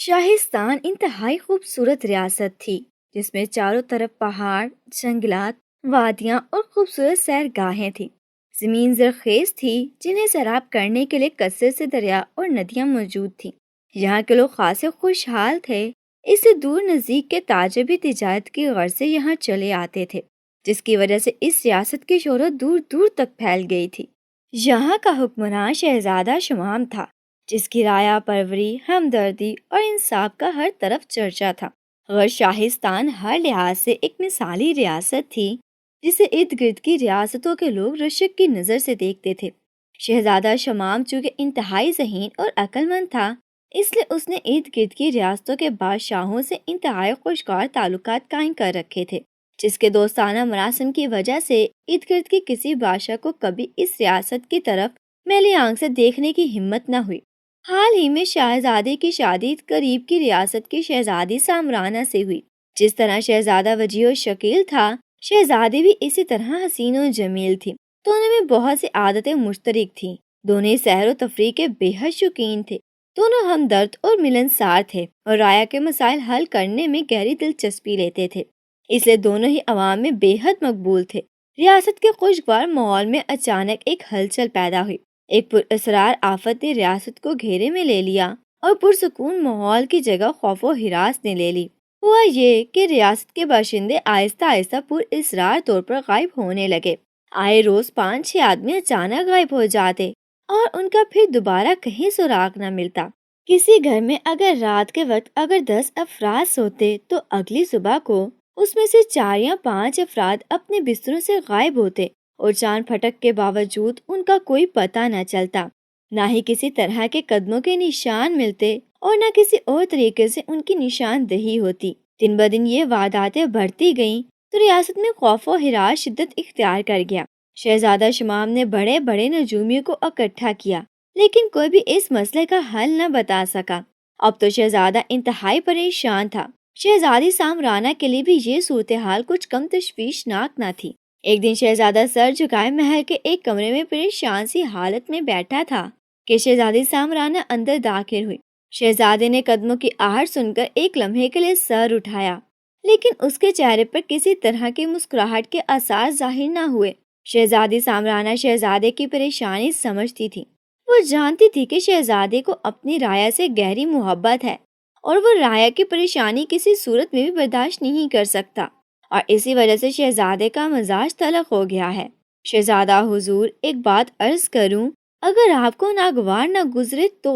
شاہستان انتہائی خوبصورت ریاست تھی جس میں چاروں طرف پہاڑ، جنگلات، وادیاں اور خوبصورت سیر گاہیں تھیں۔ زمین زرخیز تھی جنہیں سیراب کرنے کے لیے کثرت سے دریا اور ندیاں موجود تھیں۔ یہاں کے لوگ خاصے خوشحال تھے، اس سے دور نزدیک کے تاجر بھی تجارت کی غرض سے یہاں چلے آتے تھے، جس کی وجہ سے اس ریاست کی شہرت دور دور تک پھیل گئی تھی۔ یہاں کا حکمران شہزادہ شمام تھا، جس کی رایا پروری، ہمدردی اور انصاف کا ہر طرف چرچا تھا۔ غر شاہستان ہر لحاظ سے ایک مثالی ریاست تھی جسے ارد گرد کی ریاستوں کے لوگ رشک کی نظر سے دیکھتے تھے۔ شہزادہ شمام چونکہ انتہائی ذہین اور عقل مند تھا، اس لیے اس نے ارد گرد کی ریاستوں کے بادشاہوں سے انتہائی خوشگوار تعلقات قائم کر رکھے تھے، جس کے دوستانہ مراسم کی وجہ سے ارد گرد کی کسی بادشاہ کو کبھی اس ریاست کی طرف میلی آنکھ سے دیکھنے کی ہمت نہ ہوئی۔ حال ہی میں شہزادے کی شادی قریب کی ریاست کی شہزادی سامرانہ سے ہوئی۔ جس طرح شہزادہ وجیح و شکیل تھا، شہزادی بھی اسی طرح حسین و جمیل تھی۔ دونوں میں بہت سی عادتیں مشترک تھیں، دونوں سیر و تفریح کے بے حد شوقین تھے، دونوں ہمدرد اور ملنسار تھے اور رایا کے مسائل حل کرنے میں گہری دلچسپی لیتے تھے، اس لیے دونوں ہی عوام میں بے حد مقبول تھے۔ ریاست کے خوشگوار ماحول میں اچانک ایک ہلچل پیدا ہوئی۔ ایک پراسرار آفت نے ریاست کو گھیرے میں لے لیا اور پرسکون ماحول کی جگہ خوف و ہراس نے لے لی۔ ہوا یہ کہ ریاست کے باشندے آہستہ آہستہ پراسرار طور پر غائب ہونے لگے۔ آئے روز 5-6 آدمی اچانک غائب ہو جاتے اور ان کا پھر دوبارہ کہیں سراغ نہ ملتا۔ کسی گھر میں اگر رات کے وقت 10 افراد سوتے تو اگلی صبح کو اس میں سے 4 یا 5 افراد اپنے بستروں سے غائب ہوتے اور چاند پھٹک کے باوجود ان کا کوئی پتہ نہ چلتا، نہ ہی کسی طرح کے قدموں کے نشان ملتے اور نہ کسی اور طریقے سے ان کی نشاندہی ہوتی۔ دن بدن یہ وارداتیں بڑھتی گئیں تو ریاست میں خوف و ہراس شدت اختیار کر گیا۔ شہزادہ شمام نے بڑے بڑے نجومیوں کو اکٹھا کیا، لیکن کوئی بھی اس مسئلے کا حل نہ بتا سکا۔ اب تو شہزادہ انتہائی پریشان تھا۔ شہزادی سامرانہ کے لیے بھی یہ صورتحال کچھ کم تشویشناک نہ تھی۔ ایک دن شہزادہ سر جھکائے محل کے ایک کمرے میں پریشان سی حالت میں بیٹھا تھا کہ شہزادی سامرانہ اندر داخل ہوئی۔ شہزادے نے قدموں کی آہٹ سن کر ایک لمحے کے لیے سر اٹھایا، لیکن اس کے چہرے پر کسی طرح کی مسکراہٹ کے آثار ظاہر نہ ہوئے۔ شہزادی سامرانہ شہزادے کی پریشانی سمجھتی تھی۔ وہ جانتی تھی کہ شہزادے کو اپنی رایا سے گہری محبت ہے اور وہ رایا کی پریشانی کسی صورت میں بھی برداشت نہیں کر سکتا، اور اسی وجہ سے شہزادے کا مزاج تلخ ہو گیا ہے۔ شہزادہ حضور، ایک بات عرض کروں، اگر آپ کو ناگوار نہ گزرے تو؟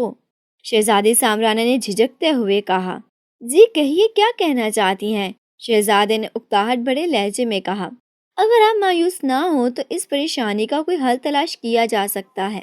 شہزادی سامرانہ نے جھجکتے ہوئے کہا۔ جی کہیے، کیا کہنا چاہتی ہیں؟ شہزادے نے اکتاہٹ بھرے لہجے میں کہا۔ اگر آپ مایوس نہ ہو تو اس پریشانی کا کوئی حل تلاش کیا جا سکتا ہے،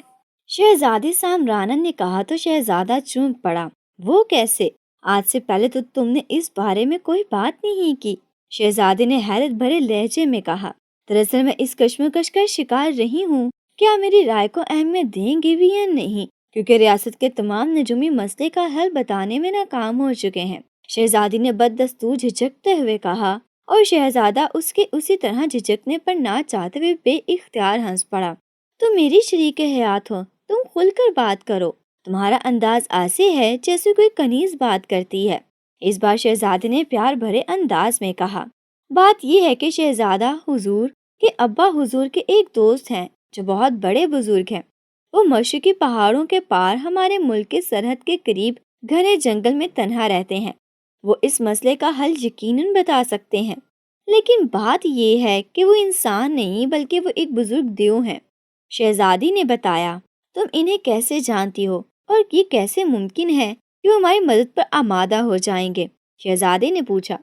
شہزادی سامرانہ نے کہا تو شہزادہ چونک پڑا۔ وہ کیسے؟ آج سے پہلے تو تم نے اس بارے میں کوئی بات نہیں کی، شہزادے نے حیرت بھرے لہجے میں کہا۔ دراصل میں اس کشمکش کا شکار رہی ہوں کہ آپ میری رائے کو اہمیت دیں گے بھی یا نہیں، کیونکہ ریاست کے تمام نجومی مسئلے کا حل بتانے میں ناکام ہو چکے ہیں، شہزادی نے بددستور جھجکتے ہوئے کہا، اور شہزادہ اس کے اسی طرح جھجکنے پر نہ چاہتے ہوئے بے اختیار ہنس پڑا۔ تم میری شریک حیات ہو، تم کھل کر بات کرو، تمہارا انداز ایسے ہے جیسے کوئی کنیز بات کرتی ہے، اس بار شہزادے نے پیار بھرے انداز میں کہا۔ بات یہ ہے کہ شہزادہ حضور کے ابا حضور کے ایک دوست ہیں جو بہت بڑے بزرگ ہیں۔ وہ مشرقی پہاڑوں کے پار ہمارے ملک کے سرحد کے قریب گھنے جنگل میں تنہا رہتے ہیں۔ وہ اس مسئلے کا حل یقیناً بتا سکتے ہیں، لیکن بات یہ ہے کہ وہ انسان نہیں بلکہ وہ ایک بزرگ دیو ہیں، شہزادی نے بتایا۔ تم انہیں کیسے جانتی ہو اور یہ کیسے ممکن ہے کہ وہ ہماری مدد پر آمادہ ہو جائیں گے؟ شہزادے نے پوچھا۔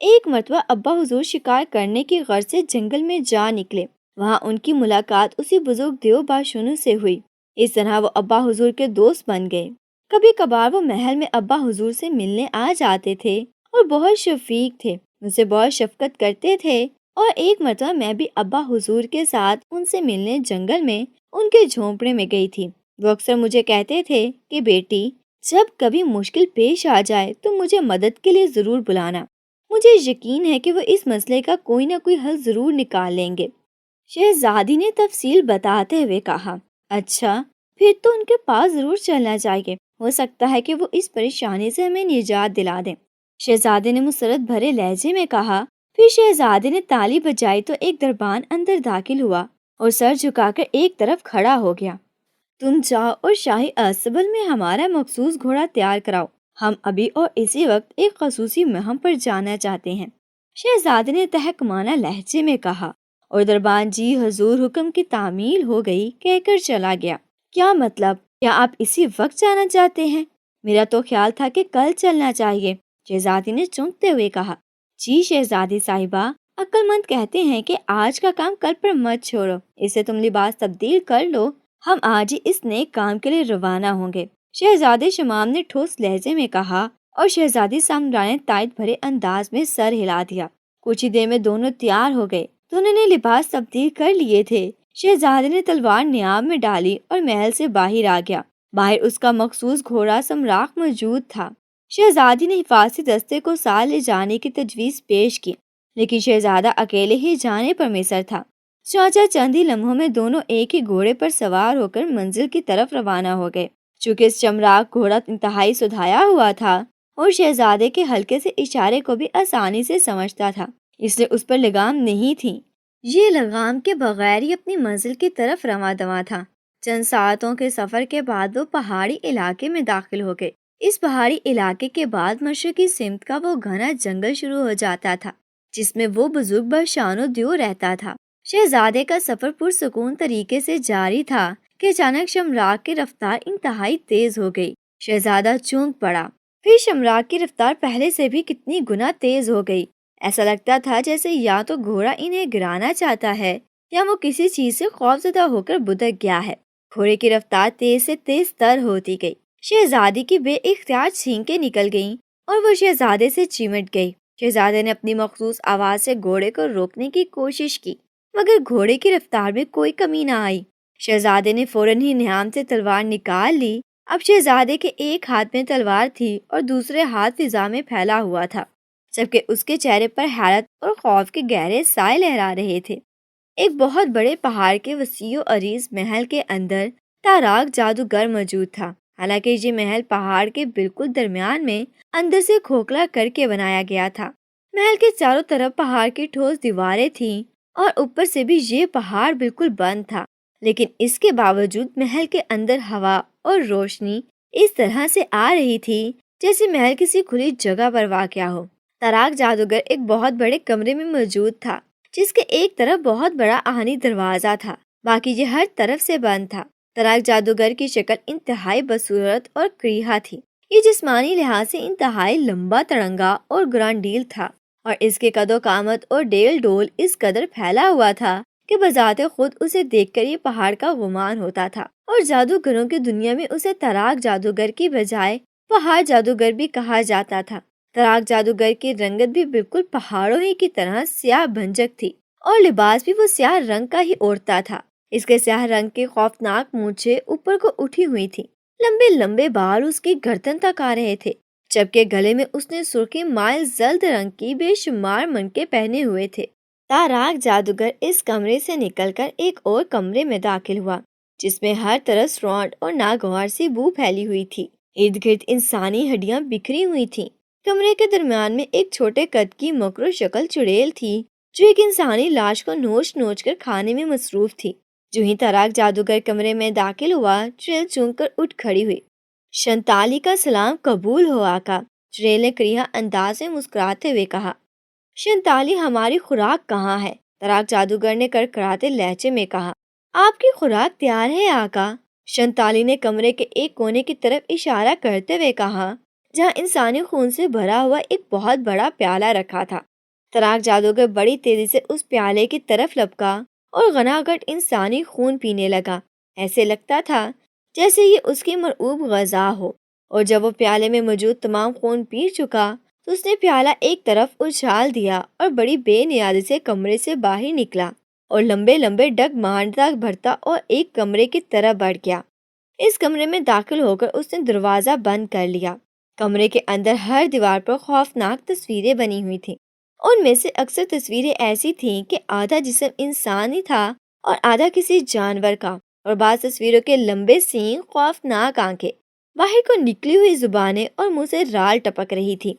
ایک مرتبہ ابا حضور شکار کرنے کی غرض سے جنگل میں جا نکلے، وہاں ان کی ملاقات اسی بزرگ دیو باشونو سے ہوئی، اس طرح وہ ابا حضور کے دوست بن گئے۔ کبھی کبھار وہ محل میں ابا حضور سے ملنے آ جاتے تھے اور بہت شفیق تھے، ان سے بہت شفقت کرتے تھے، اور ایک مرتبہ میں بھی ابا حضور کے ساتھ ان سے ملنے جنگل میں ان کے جھونپڑے میں گئی تھی۔ وہ اکثر مجھے کہتے تھے کہ بیٹی، جب کبھی مشکل پیش آ جائے تو مجھے مدد کے لیے ضرور بلانا، مجھے یقین ہے کہ وہ اس مسئلے کا کوئی نہ کوئی حل ضرور نکال لیں گے۔ شہزادی نے تفصیل بتاتے ہوئے کہا۔ اچھا، پھر تو ان کے پاس ضرور چلنا چاہیے، ہو سکتا ہے کہ وہ اس پریشانی سے ہمیں نجات دلا دیں۔ شہزادے نے مسرت بھرے لہجے میں کہا۔ پھر شہزادے نے تالی بجائی تو ایک دربان اندر داخل ہوا اور سر جھکا کر ایک طرف کھڑا ہو گیا۔ تم جاؤ اور شاہی اسبل میں ہمارا مخصوص گھوڑا تیار کراؤ، ہم ابھی اور اسی وقت ایک خصوصی مہم پر جانا چاہتے ہیں، شہزادے نے تحکمانہ لہجے میں کہا، اور دربان جی حضور حکم کی تعمیل ہو گئی کہہ کر چلا گیا۔ کیا مطلب؟ کیا آپ اسی وقت جانا چاہتے ہیں؟ میرا تو خیال تھا کہ کل چلنا چاہیے، شہزادی نے چونکتے ہوئے کہا۔ جی شہزادی صاحبہ، عقل مند کہتے ہیں کہ آج کا کام کل پر مت چھوڑو، اسے تم لباس تبدیل کر لو، ہم آج ہی اس نیک کام کے لیے روانہ ہوں گے، شہزادے شمام نے ٹھوس لہجے میں کہا، اور شہزادی سامرا نے تائید بھرے انداز میں سر ہلا دیا۔ کچھ ہی دیر میں دونوں تیار ہو گئے، دونوں نے لباس تبدیل کر لیے تھے۔ شہزادے نے تلوار نیام میں ڈالی اور محل سے باہر آ گیا۔ باہر اس کا مخصوص گھوڑا سمراق موجود تھا۔ شہزادی نے حفاظتی دستے کو ساتھ لے جانے کی تجویز پیش کی، لیکن شہزادہ اکیلے ہی جانے پر مصر تھا۔ چانچہ چند ہی لمحوں میں دونوں ایک ہی گھوڑے پر سوار ہو کر منزل کی طرف روانہ ہو گئے۔ چونکہ چمراق گھوڑا انتہائی سدھایا ہوا تھا اور شہزادے کے ہلکے سے اشارے کو بھی آسانی سے سمجھتا تھا، اس لیے اس پر لگام نہیں تھی۔ یہ لگام کے بغیر ہی اپنی منزل کی طرف رواں دواں تھا۔ چند ساعتوں کے سفر کے بعد وہ پہاڑی علاقے میں داخل ہو گئے۔ اس پہاڑی علاقے کے بعد مشرقی سمت کا وہ گھنا جنگل شروع ہو جاتا تھا جس میں وہ بزرگ بشان و دیو رہتا تھا۔ شہزادے کا سفر پرسکون طریقے سے جاری تھا کہ اچانک شمراق کی رفتار انتہائی تیز ہو گئی۔ شہزادہ چونک پڑا۔ پھر شمراق کی رفتار پہلے سے بھی کتنی گنا تیز ہو گئی۔ ایسا لگتا تھا جیسے یا تو گھوڑا انہیں گرانا چاہتا ہے یا وہ کسی چیز سے خوفزدہ ہو کر بدک گیا ہے۔ گھوڑے کی رفتار تیز سے تیز تر ہوتی گئی۔ شہزادی کی بے اختیار چھینکیں نکل گئیں اور وہ شہزادے سے چمٹ گئی۔ شہزادے نے اپنی مخصوص آواز سے گھوڑے کو روکنے کی کوشش کی، مگر گھوڑے کی رفتار میں کوئی کمی نہ آئی۔ شہزادے نے فوراً ہی نیام سے تلوار نکال لی۔ اب شہزادے کے ایک ہاتھ میں تلوار تھی اور دوسرے ہاتھ فضا میں پھیلا ہوا تھا، جبکہ اس کے چہرے پر حیرت اور خوف کے گہرے سائے لہرا رہے تھے۔ ایک بہت بڑے پہاڑ کے وسیع و عریض محل کے اندر تاراک جادوگر موجود تھا۔ حالانکہ یہ محل پہاڑ کے بالکل درمیان میں اندر سے کھوکھلا کر کے بنایا گیا تھا۔ محل کے چاروں طرف پہاڑ کی ٹھوس دیواریں تھیں اور اوپر سے بھی یہ پہاڑ بالکل بند تھا، لیکن اس کے باوجود محل کے اندر ہوا اور روشنی اس طرح سے آ رہی تھی جیسے محل کسی کھلی جگہ پر واقع ہو۔ تاراک جادوگر ایک بہت بڑے کمرے میں موجود تھا جس کے ایک طرف بہت بڑا آہنی دروازہ تھا، باقی یہ ہر طرف سے بند تھا۔ تاراک جادوگر کی شکل انتہائی بدصورت اور کریہا تھی۔ یہ جسمانی لحاظ سے انتہائی لمبا تڑنگا اور گرانڈیل تھا، اور اس کے قد و قامت اور ڈیل ڈول اس قدر پھیلا ہوا تھا کہ بذات خود اسے دیکھ کر یہ پہاڑ کا گمان ہوتا تھا، اور جادوگروں کی دنیا میں اسے تاراک جادوگر کی بجائے پہاڑ جادوگر بھی کہا جاتا تھا۔ تاراک جادوگر کی رنگت بھی بالکل پہاڑوں ہی کی طرح سیاہ بھنجک تھی، اور لباس بھی وہ سیاہ رنگ کا ہی اوڑھتا تھا۔ اس کے سیاہ رنگ کی خوفناک مونچھیں اوپر کو اٹھی ہوئی تھی، لمبے لمبے بال اس کی گردن تک آ رہے تھے، جبکہ گلے میں اس نے سرخی مائل زرد رنگ کی بے شمار منکے پہنے ہوئے تھے۔ تاراک جادوگر اس کمرے سے نکل کر ایک اور کمرے میں داخل ہوا جس میں ہر طرف سرانٹ اور ناگوار سی بو پھیلی ہوئی تھی۔ ارد گرد انسانی ہڈیاں بکھری ہوئی تھیں۔ کمرے کے درمیان میں ایک چھوٹے قد کی مکرو شکل چڑیل تھی جو ایک انسانی لاش کو نوچ نوچ کر کھانے میں مصروف تھی۔ جو ہی تاراک جادوگر کمرے میں داخل ہوا، چڑیل چونک کر اٹھ کھڑی ہوئی۔ شنتالی کا سلام قبول ہو آقا، چڑیل نے کریہا انداز میں مسکراتے ہوئے کہا۔ شنتالی، ہماری خوراک کہاں ہے؟ تاراک جادوگر نے کڑکڑاتے لہجے میں کہا۔ آپ کی خوراک تیار ہے آقا، شنتالی نے کمرے کے ایک کونے کی طرف اشارہ کرتے ہوئے کہا جہاں انسانی خون سے بھرا ہوا ایک بہت بڑا پیالہ رکھا تھا۔ تاراک جادوگر بڑی تیزی سے اس پیالے کی طرف لپکا اور گھناگھٹ انسانی خون پینے لگا۔ ایسے لگتا تھا جیسے یہ اس کی مرعوب غذا ہو، اور جب وہ پیالے میں موجود تمام خون پی چکا تو اس نے پیالہ ایک طرف اچھال دیا اور بڑی بے نیازی سے کمرے سے باہر نکلا اور لمبے لمبے ڈگ مارتا بھرتا اور ایک کمرے کی طرف بڑھ گیا۔ اس کمرے میں داخل ہو کر اس نے دروازہ بند کر لیا۔ کمرے کے اندر ہر دیوار پر خوفناک تصویریں بنی ہوئی تھیں۔ ان میں سے اکثر تصویریں ایسی تھیں کہ آدھا جسم انسانی تھا اور آدھا کسی جانور کا، اور بعض تصویروں کے لمبے سینگ، خوفناک آنکھیں باہر کو نکلی ہوئی زبانیں اور منہ سے رال ٹپک رہی تھی۔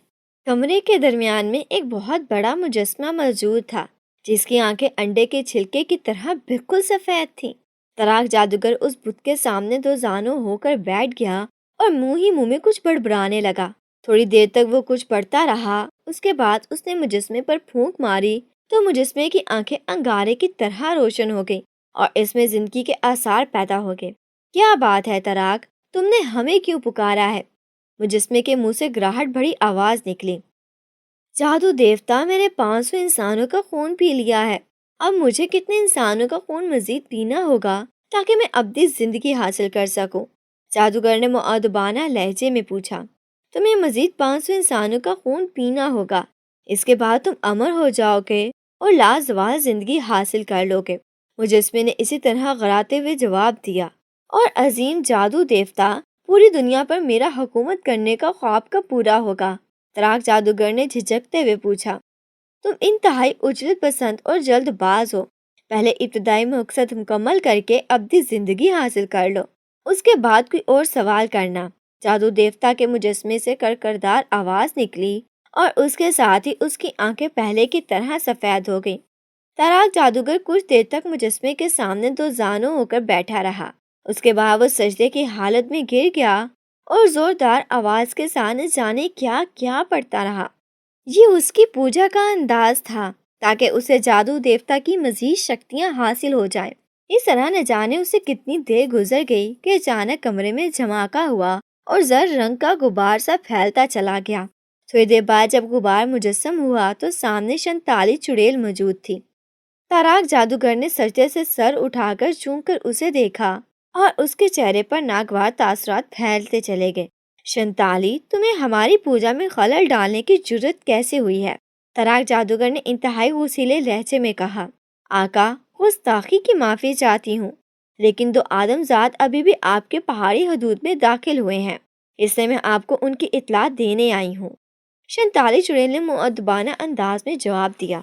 کمرے کے درمیان میں ایک بہت بڑا مجسمہ موجود تھا جس کی آنکھیں انڈے کے چھلکے کی طرح بالکل سفید تھیں۔ تراک جادوگر اس بت کے سامنے دو زانوں ہو کر بیٹھ گیا اور منہ ہی منہ میں کچھ بڑبڑانے لگا۔ تھوڑی دیر تک وہ کچھ پڑھتا رہا، اس کے بعد اس نے مجسمے پر پھونک ماری تو مجسمے کی آنکھیں انگارے کی طرح روشن ہو گئی اور اس میں زندگی کے آثار پیدا ہو گئے۔ کیا بات ہے تراک، تم نے ہمیں کیوں پکارا ہے؟ مجسمے کے منہ سے گراہٹ بھری آواز نکلی۔ جادو دیوتا، میں نے 500 انسانوں کا خون پی لیا ہے، اب مجھے کتنے انسانوں کا خون مزید پینا ہوگا تاکہ میں ابدی زندگی حاصل کر سکوں؟ جادوگر نے مؤدبانہ لہجے میں پوچھا۔ تمہیں مزید 500 انسانوں کا خون پینا ہوگا، اس کے بعد تم امر ہو جاؤ گے اور لازوال زندگی حاصل کر لو گے۔ مجسمے نے اسی طرح غراتے ہوئے جواب دیا، اور عظیم جادو دیوتا، پوری دنیا پر میرا حکومت کرنے کا خواب کب پورا ہوگا؟ تراک جادوگر نے جھجکتے ہوئے پوچھا۔ تم انتہائی اجلت پسند اور جلد باز ہو، پہلے ابتدائی مقصد مکمل کر کے ابدی زندگی حاصل کر لو، اس کے بعد کوئی اور سوال کرنا۔ جادو دیوتا کے مجسمے سے کڑکڑدار آواز نکلی اور اس کے ساتھ ہی اس کی آنکھیں پہلے کی طرح سفید ہو گئیں۔ تراک جادوگر کچھ دیر تک مجسمے کے سامنے دو زانوں ہو کر بیٹھا رہا، اس کے بعد وہ سجدے کی حالت میں گر گیا اور زوردار آواز کے ساتھ نہ جانے کیا کیا پڑھتا رہا۔ یہ اس کی پوجا کا انداز تھا تاکہ اسے جادو دیوتا کی مزید شکتیاں حاصل ہو جائیں۔ اس طرح نہ جانے اسے کتنی دیر گزر گئی کہ اچانک کمرے میں جھماکا ہوا اور زر رنگ کا غبار سا پھیلتا چلا گیا۔ تھوڑی دیر بعد جب غبار مجسم ہوا تو سامنے شنتالی چڑیل موجود تھی۔ تاراک جادوگر نے سجدے سے سر اٹھا کر چون کر اسے دیکھا اور اس کے چہرے پر ناگوار تاثرات پھیلتے چلے گئے۔ شنتالی، تمہیں ہماری پوجا میں خلل ڈالنے کی جرت کیسے ہوئی ہے؟ تاراک جادوگر نے انتہائی غصیلے لہجے میں کہا۔ آقا، گستاخی کی معافی چاہتی ہوں، لیکن دو آدم ذات ابھی بھی آپ کے پہاڑی حدود میں داخل ہوئے ہیں، اس لیے میں آپ کو ان کی اطلاع دینے آئی ہوں۔ شنتالی چڑیل نے مؤدبانہ انداز میں جواب دیا۔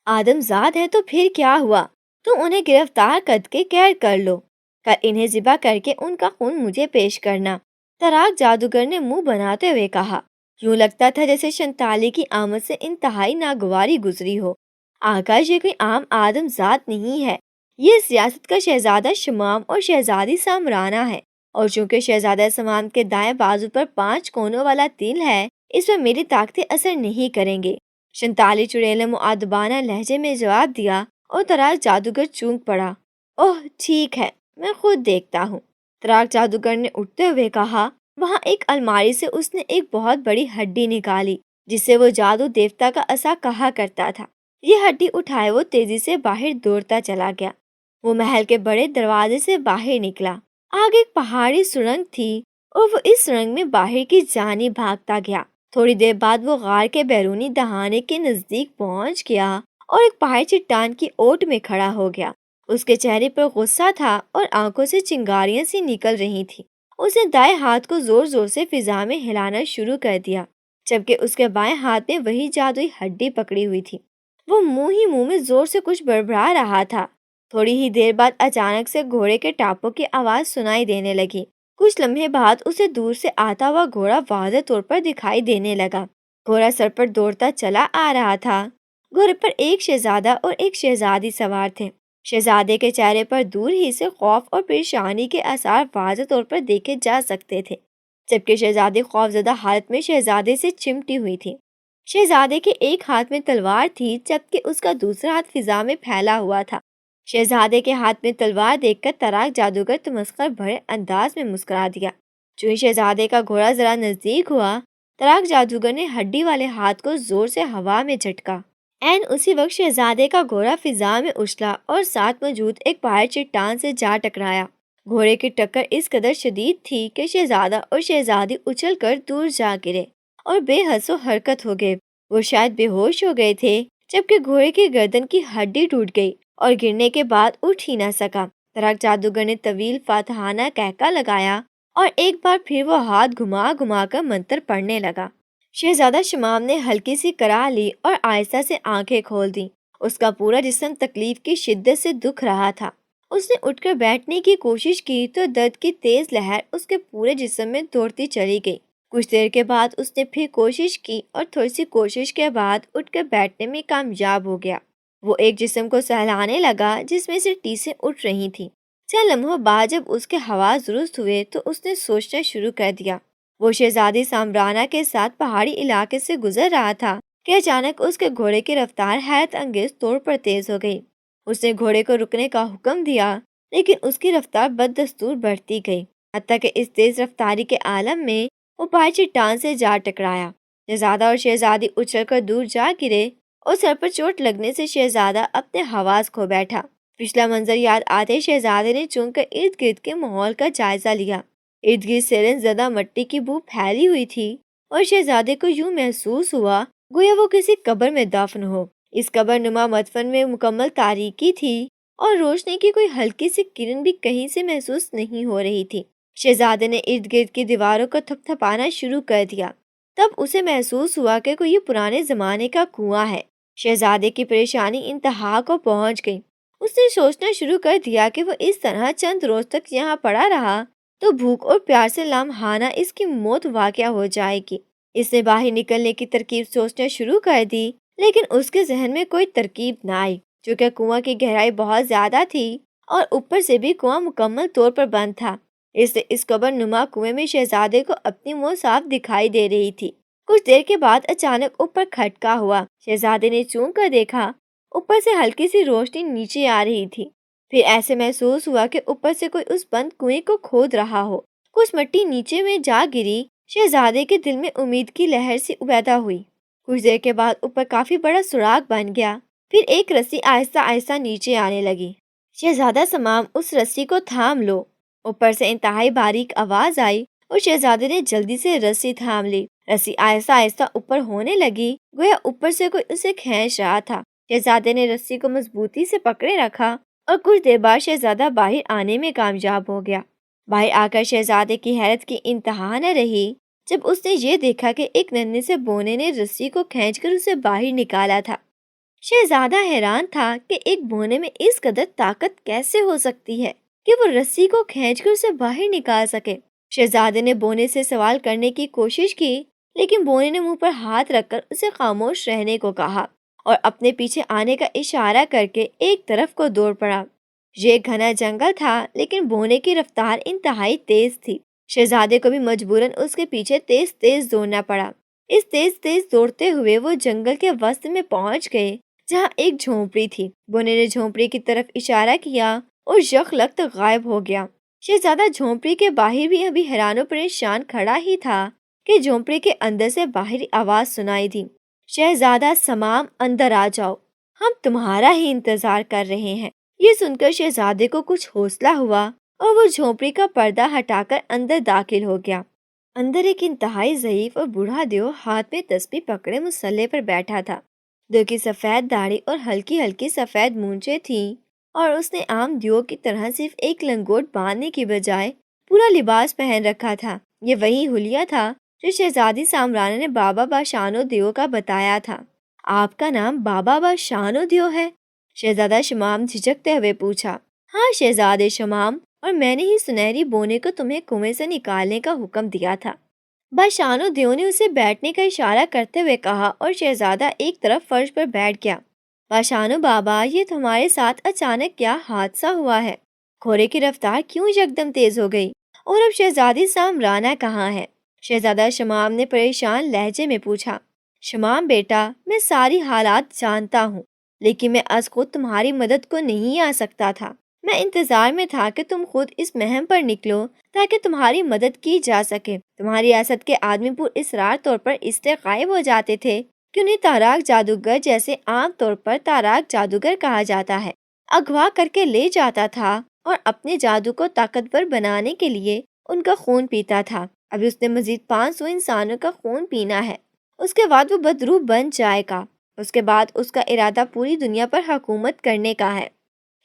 آدم ذات ہے تو پھر کیا ہوا؟ تم انہیں گرفتار کر کے قید کر لو، کل انہیں ذبح کر کے ان کا خون مجھے پیش کرنا۔ تاراک جادوگر نے منہ بناتے ہوئے کہا۔ یوں لگتا تھا جیسے شنتالی کی آمد سے انتہائی ناگواری گزری ہو۔ آقا، یہ کوئی عام آدم ذات نہیں ہے، یہ سیاست کا شہزادہ شمام اور شہزادی سامرانہ ہے، اور چونکہ شہزادہ شمام کے دائیں بازو پر 5 کونوں والا تل ہے، اس پر میری طاقتیں اثر نہیں کریں گے۔ شنتالی چڑیل نے مؤدبانہ لہجے میں جواب دیا اور تاراک جادوگر چونک پڑا۔ اوہ ٹھیک ہے، میں خود دیکھتا ہوں، تاراک جادوگر نے اٹھتے ہوئے کہا۔ وہاں ایک الماری سے اس نے ایک بہت بڑی ہڈی نکالی جسے وہ جادو دیوتا کا عصا کہا کرتا تھا۔ یہ ہڈی اٹھائے وہ تیزی سے باہر دوڑتا چلا گیا۔ وہ محل کے بڑے دروازے سے باہر نکلا۔ آگے ایک پہاڑی سرنگ تھی اور وہ اس سرنگ میں باہر کی جانب بھاگتا گیا۔ تھوڑی دیر بعد وہ غار کے بیرونی دہانے کے نزدیک پہنچ گیا اور ایک پہاڑی چٹان کی اوٹ میں کھڑا ہو گیا۔ اس کے چہرے پر غصہ تھا اور آنکھوں سے چنگاریاں سی نکل رہی تھی۔ اس نے دائیں ہاتھ کو زور زور سے فضا میں ہلانا شروع کر دیا، جبکہ اس کے بائیں ہاتھ میں وہی جادوئی ہڈی پکڑی ہوئی تھی۔ وہ منہ ہی منہ میں زور سے کچھ بڑبڑا رہا تھا۔ تھوڑی ہی دیر بعد اچانک سے گھوڑے کے ٹاپوں کی آواز سنائی دینے لگی۔ کچھ لمحے بعد اسے دور سے آتا ہوا گھوڑا واضح طور پر دکھائی دینے لگا۔ گھوڑا سر پر دوڑتا چلا آ رہا تھا۔ گھوڑے پر ایک شہزادہ اور ایک شہزادی سوار تھے۔ شہزادے کے چہرے پر دور ہی سے خوف اور پریشانی کے آثار واضح طور پر دیکھے جا سکتے تھے، جبکہ شہزادی خوفزدہ حالت میں شہزادے سے چمٹی ہوئی تھی۔ شہزادے کے ایک ہاتھ میں تلوار تھی جبکہ اس کا دوسرا ہاتھ فضا میں پھیلا ہوا تھا۔ شہزادے کے ہاتھ میں تلوار دیکھ کر تاراک جادوگر تمسخر بھرے انداز میں مسکرا دیا۔ چوں ہی شہزادے کا گھوڑا ذرا نزدیک ہوا، تاراک جادوگر نے ہڈی والے ہاتھ کو زور سے ہوا میں جھٹکا۔ عین اسی وقت شہزادے کا گھوڑا فضا میں اچھلا اور ساتھ موجود ایک پہاڑی چٹان سے جا ٹکرایا۔ گھوڑے کی ٹکر اس قدر شدید تھی کہ شہزادہ اور شہزادی اچھل کر دور جا گرے اور بے حس و حرکت ہو گئے۔ وہ شاید بے ہوش ہو گئے تھے جبکہ گھوڑے کی گردن کی ہڈی ٹوٹ گئی اور گرنے کے بعد اٹھ ہی نہ سکا۔ تاراک جادوگر نے طویل فاتحانہ قہقہ لگایا اور ایک بار پھر وہ ہاتھ گھما گھما کر منتر پڑھنے لگا۔ شہزادہ شمام نے ہلکی سی کرا لی اور آہستہ سے آنکھیں کھول دیں۔ اس کا پورا جسم تکلیف کی شدت سے دکھ رہا تھا اس نے اٹھ کر بیٹھنے کی کوشش کی تو درد کی تیز لہر اس کے پورے جسم میں دوڑتی چلی گئی۔ کچھ دیر کے بعد اس نے پھر کوشش کی اور تھوڑی سی کوشش کے بعد اٹھ کر بیٹھنے میں کامیاب ہو گیا۔ وہ ایک جسم کو سہلانے لگا جس میں سے ٹیسیں اٹھ رہی تھیں۔ چند لمحوں بعد جب اس کے حواس درست ہوئے تو اس نے سوچنا شروع کر دیا۔ وہ شہزادی سامرانہ کے ساتھ پہاڑی علاقے سے گزر رہا تھا کہ اچانک اس کے گھوڑے کی رفتار حیرت انگیز طور پر تیز ہو گئی۔ اس نے گھوڑے کو رکنے کا حکم دیا لیکن اس کی رفتار بددستور بڑھتی گئی، حتیٰ کہ اس تیز رفتاری کے عالم میں وہ پہاڑی چٹان سے جا ٹکرایا۔ شہزادہ اور شہزادی اچھل کر دور جا گرے اور سر پر چوٹ لگنے سے شہزادہ اپنے حواس کھو بیٹھا۔ پچھلا منظر یاد آتے شہزادے نے چونک کر ارد گرد کے ماحول کا جائزہ لیا۔ ارد گرد سیلن زدہ مٹی کی بو پھیلی ہوئی تھی اور شہزادے کو یوں محسوس ہوا گویا وہ کسی قبر میں دفن ہو۔ اس قبر نما مدفن میں مکمل تاریکی تھی اور روشنی کی کوئی ہلکی سی کرن بھی کہیں سے محسوس نہیں ہو رہی تھی۔ شہزادے نے ارد گرد کی دیواروں کو تھپ تھپانا شروع کر دیا۔ تب اسے محسوس ہوا کہ کوئی یہ پرانے زمانے کا کنواں ہے۔ شہزادے کی پریشانی انتہا کو پہنچ گئی۔ اس نے سوچنا شروع کر دیا کہ وہ اس طرح چند روز تک یہاں پڑا رہا تو بھوک اور پیار سے لامحالہ اس کی موت واقع ہو جائے گی۔ اس نے باہر نکلنے کی ترکیب سوچنا شروع کر دی لیکن اس کے ذہن میں کوئی ترکیب نہ آئی، چونکہ کنواں کی گہرائی بہت زیادہ تھی اور اوپر سے بھی کنواں مکمل طور پر بند تھا۔ اس قبر نما کنویں میں شہزادے کو اپنی منہ صاف دکھائی دے رہی تھی۔ کچھ دیر کے بعد اچانک اوپر کھٹکا ہوا۔ شہزادے نے چونک کر دیکھا، اوپر سے ہلکی سی روشنی نیچے آ رہی تھی۔ پھر ایسے محسوس ہوا کہ اوپر سے کوئی اس بند کنویں کو کھود رہا ہو۔ کچھ مٹی نیچے میں جا گری۔ شہزادے کے دل میں امید کی لہر سی پیدا ہوئی۔ کچھ دیر کے بعد اوپر کافی بڑا سراغ بن گیا۔ پھر ایک رسی آہستہ آہستہ نیچے آنے لگی۔ شہزادہ سمام اس رسی کو تھام لو۔ اوپر سے انتہائی باریک آواز آئی اور شہزادے نے جلدی سے رسی تھام لی۔ رسی آہستہ آہستہ اوپر ہونے لگی گویا اوپر سے کوئی اسے کھینچ رہا تھا۔ شہزادے نے رسی کو مضبوطی سے پکڑے رکھا اور کچھ دیر بعد شہزادہ باہر آنے میں کامیاب ہو گیا۔ باہر آ کر شہزادے کی حیرت کی انتہا نہ رہی جب اس نے یہ دیکھا کہ ایک ننھے سے بونے نے رسی کو کھینچ کر اسے باہر نکالا تھا۔ شہزادہ حیران تھا کہ ایک بونے میں اس قدر طاقت کیسے ہو سکتی ہے کہ وہ رسی کو کھینچ کر اسے باہر نکال سکے۔ شہزادے نے بونے سے سوال کرنے کی کوشش کی لیکن بونے نے منہ پر ہاتھ رکھ کر اسے خاموش رہنے کو کہا اور اپنے پیچھے آنے کا اشارہ کر کے ایک طرف کو دوڑ پڑا۔ یہ گھنا جنگل تھا لیکن بونے کی رفتار انتہائی تیز تھی۔ شہزادے کو بھی مجبوراً اس کے پیچھے تیز تیز دوڑنا پڑا۔ اس تیز تیز دوڑتے ہوئے وہ جنگل کے وسط میں پہنچ گئے جہاں ایک جھونپڑی تھی۔ بونے نے جھونپڑی کی طرف اشارہ کیا اور یکلخت غائب ہو گیا۔ شہزادہ جھونپڑی کے باہر بھی ابھی حیران و پریشان کھڑا ہی تھا کہ جھونپڑی کے اندر سے باہری آواز سنائی دی، شہزادہ سمام اندر آ جاؤ، ہم تمہارا ہی انتظار کر رہے ہیں۔ یہ سن کر شہزادے کو کچھ حوصلہ ہوا اور وہ جھونپڑی کا پردہ ہٹا کر اندر داخل ہو گیا۔ اندر ایک انتہائی ضعیف اور بوڑھا دیو ہاتھ میں تسبیح پکڑے مسلح پر بیٹھا تھا۔ دیو کی سفید داڑھی اور ہلکی ہلکی سفید مونچھیں تھیں اور اس نے عام دیو کی طرح صرف ایک لنگوٹ باندھنے کی بجائے پورا لباس پہن رکھا تھا۔ یہ وہی حلیہ تھا جو شہزادی سامرانہ نے بابا باشانو دیو کا بتایا تھا۔ آپ کا نام بابا باشانو دیو ہے؟ شہزادہ شمام جھجکتے ہوئے پوچھا۔ ہاں شہزادے شمام، اور میں نے ہی سنہری بونے کو تمہیں کنویں سے نکالنے کا حکم دیا تھا۔ باشانو دیو نے اسے بیٹھنے کا اشارہ کرتے ہوئے کہا اور شہزادہ ایک طرف فرش پر بیٹھ گیا۔ باشانو بابا، یہ تمہارے ساتھ اچانک کیا حادثہ ہوا ہے؟ گھوڑے کی رفتار کیوں یکدم تیز ہو گئی؟ اور اب شہزادی سامرانہ کہاں ہے؟ شہزادہ شمام نے پریشان لہجے میں پوچھا۔ شمام بیٹا، میں ساری حالات جانتا ہوں لیکن میں از خود تمہاری مدد کو نہیں آ سکتا تھا۔ میں انتظار میں تھا کہ تم خود اس مہم پر نکلو تاکہ تمہاری مدد کی جا سکے۔ تمہاری ریاست کے آدمی پر اصرار طور پر اس لیے غائب ہو جاتے تھے کہ انہیں تاراک جادوگر، جیسے عام طور پر تاراک جادوگر کہا جاتا ہے، اغوا کر کے لے جاتا تھا اور اپنے جادو کو طاقتور بنانے کے لیے ان کا خون پیتا تھا۔ ابھی اس نے مزید 500 انسانوں کا خون پینا ہے، اس کے بعد وہ بدروح بن جائے گا۔ اس کے بعد اس کا ارادہ پوری دنیا پر حکومت کرنے کا ہے۔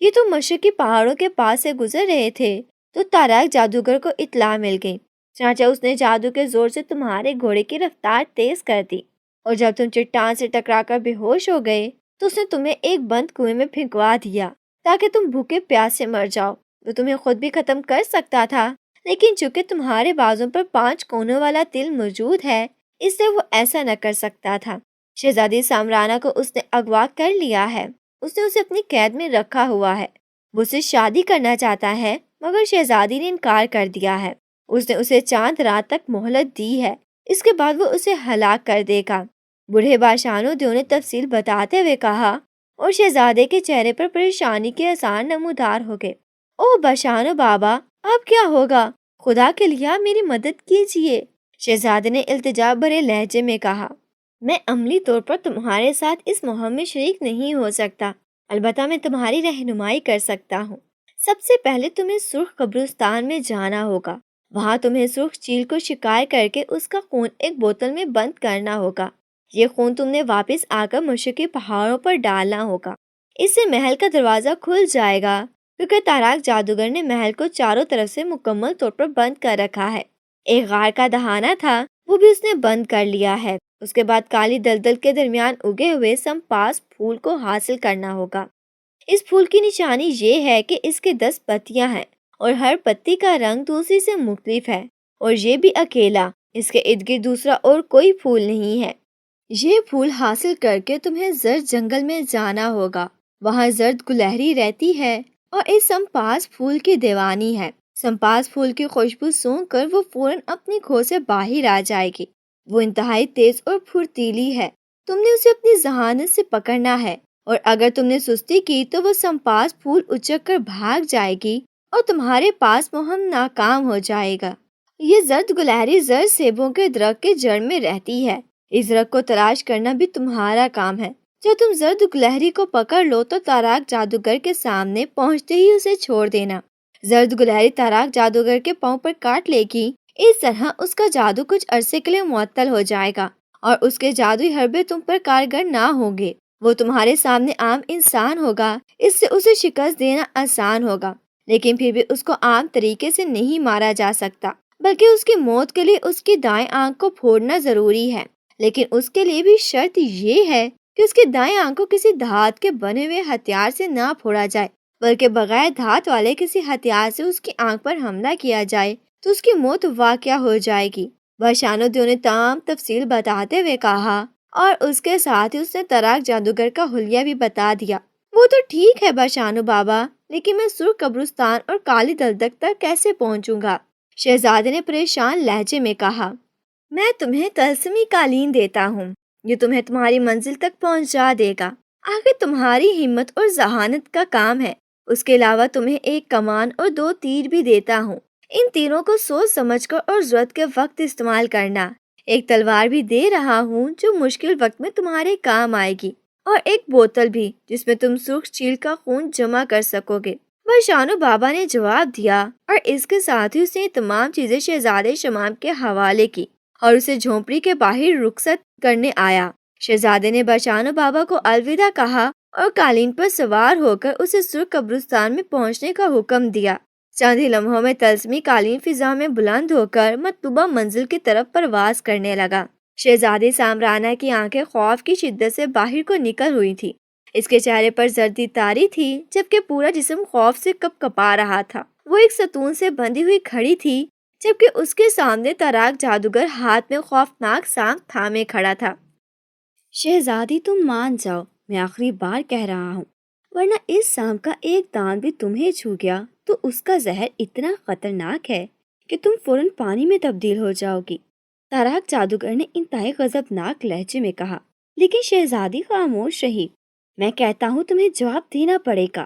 یہ تو مشرقی پہاڑوں کے پاس سے گزر رہے تھے تو تاراک جادوگر کو اطلاع مل گئی، چنانچہ اس نے جادو کے زور سے تمہارے گھوڑے کی رفتار تیز کر دی اور جب تم چٹان سے ٹکرا کر بے ہوش ہو گئے تو اس نے تمہیں ایک بند کنویں میں پھینکوا دیا تاکہ تم بھوکے پیاس سے مر جاؤ۔ وہ تمہیں خود بھی ختم کر سکتا تھا، لیکن چونکہ تمہارے بازوں پر 5 کونوں والا تل موجود ہے، اس لیے وہ ایسا نہ کر سکتا تھا۔ شہزادی سامرانہ کو اس نے اغوا کر لیا ہے، اس نے اسے اپنی قید میں رکھا ہوا ہے۔ وہ اسے شادی کرنا چاہتا ہے، مگر شہزادی نے انکار کر دیا ہے۔ اس نے اسے چاند رات تک مہلت دی ہے، اس کے بعد وہ اسے ہلاک کر دے گا۔ بوڑھے باشانودیو نے تفصیل بتاتے ہوئے کہا، اور شہزادے کے چہرے پر پریشانی کے آثار نمودار ہو گئے۔ او باشانو بابا، اب کیا ہوگا؟ خدا کے لیے میری مدد کیجیے، شہزادے نے التجا بھرے لہجے میں کہا۔ میں عملی طور پر تمہارے ساتھ اس مہم میں شریک نہیں ہو سکتا، البتہ میں تمہاری رہنمائی کر سکتا ہوں۔ سب سے پہلے تمہیں سرخ قبرستان میں جانا ہوگا۔ وہاں تمہیں سرخ چیل کو شکار کر کے اس کا خون ایک بوتل میں بند کرنا ہوگا۔ یہ خون تم نے واپس آ کر مشرقی پہاڑوں پر ڈالنا ہوگا۔ اس سے محل کا دروازہ کھل جائے گا، کیونکہ تاراک جادوگر نے محل کو چاروں طرف سے مکمل طور پر بند کر رکھا ہے۔ ایک غار کا دہانہ تھا، وہ بھی اس نے بند کر لیا ہے۔ اس کے بعد کالی دلدل کے درمیان اگے ہوئے سمپاس پھول کو حاصل کرنا ہوگا۔ اس پھول کی نشانی یہ ہے کہ اس کے 10 پتیاں ہیں، اور ہر پتی کا رنگ دوسری سے مختلف ہے، اور یہ بھی اکیلا، اس کے ارد گرد دوسرا اور کوئی پھول نہیں ہے۔ یہ پھول حاصل کر کے تمہیں زرد جنگل میں جانا ہوگا، وہاں زرد گلہری رہتی ہے اور اس سمپاس پھول کی دیوانی ہے۔ سمپاس پھول کی خوشبو سونگھ کر وہ فوراً اپنی کھو سے باہر آ جائے گی۔ وہ انتہائی تیز اور پھرتیلی ہے، تم نے اسے اپنی ذہانت سے پکڑنا ہے، اور اگر تم نے سستی کی تو وہ سمپاس پھول اچک کر بھاگ جائے گی اور تمہارے پاس مہم ناکام ہو جائے گا۔ یہ زرد گلہری زرد سیبوں کے درخت کے جڑ میں رہتی ہے، اس درخت کو تلاش کرنا بھی تمہارا کام ہے۔ جب تم زرد گلہری کو پکڑ لو تو تاراک جادوگر کے سامنے پہنچتے ہی اسے چھوڑ دینا۔ زرد گلہری تاراک جادوگر کے پاؤں پر کاٹ لے گی، اس طرح اس کا جادو کچھ عرصے کے لیے معطل ہو جائے گا، اور اس کے جادوئی حربے تم پر کارگر نہ ہوں گے۔ وہ تمہارے سامنے عام انسان ہوگا، اس سے اسے شکست دینا آسان ہوگا، لیکن پھر بھی اس کو عام طریقے سے نہیں مارا جا سکتا، بلکہ اس کی موت کے لیے اس کی دائیں آنکھ کو پھوڑنا ضروری ہے۔ لیکن اس کے لیے بھی شرط یہ ہے کہ اس کی دائیں آنکھ کو کسی دھات کے بنے ہوئے ہتھیار سے نہ پھوڑا جائے، بلکہ بغیر دھات والے کسی ہتھیار سے اس کی آنکھ پر حملہ کیا جائے تو اس کی موت واقع ہو جائے گی۔ باشانودیو نے تمام تفصیل بتاتے ہوئے کہا، اور اس کے ساتھ ہی اس نے تاراک جادوگر کا حلیہ بھی بتا دیا۔ وہ تو ٹھیک ہے باشانو بابا، لیکن میں سرخ قبرستان اور کالی دلدل تک کیسے پہنچوں گا؟ شہزادے نے پریشان لہجے میں کہا۔ میں تمہیں طلسمی قالین دیتا ہوں، یہ تمہیں تمہاری منزل تک پہنچا دے گا۔ آخر تمہاری ہمت اور ذہانت کا کام ہے۔ اس کے علاوہ تمہیں ایک کمان اور 2 تیر بھی دیتا ہوں، ان تیروں کو سوچ سمجھ کر اور ضرورت کے وقت استعمال کرنا۔ ایک تلوار بھی دے رہا ہوں جو مشکل وقت میں تمہارے کام آئے گی، اور ایک بوتل بھی جس میں تم سرخ چیل کا خون جمع کر سکو گے۔ باشانو بابا نے جواب دیا، اور اس کے ساتھ ہی اس نے تمام چیزیں شہزادے شمام کے حوالے کی اور اسے جھونپڑی کے باہر رخصت کرنے آیا۔ شہزادے نے باشانو بابا کو الوداع کہا اور قالین پر سوار ہو کر اسے سرخ قبرستان میں پہنچنے کا حکم دیا۔ چند ہی لمحوں میں طلسمی قالین فضا میں بلند ہو کر مطلوبہ منزل کی طرف پرواز کرنے لگا۔ شہزادی سامرانہ کی آنکھیں خوف کی شدت سے باہر کو نکل ہوئی تھی، اس کے چہرے پر زردی طاری تھی، جبکہ پورا جسم خوف سے کپ کپا رہا تھا۔ وہ ایک ستون سے بندھی ہوئی کھڑی تھی، جبکہ اس کے سامنے تاراک جادوگر ہاتھ میں خوفناک سانپ تھامے کھڑا تھا۔ شہزادی تم مان جاؤ، میں آخری بار کہہ رہا ہوں، ورنہ اس سانپ کا ایک دانت بھی تمہیں چھو گیا تو اس کا زہر اتنا خطرناک ہے کہ تم فوراً پانی میں تبدیل ہو جاؤ گی، تاراک جادوگر نے انتہائی غضبناک لہجے میں کہا۔ لیکن شہزادی خاموش رہی۔ میں کہتا ہوں تمہیں جواب دینا پڑے گا،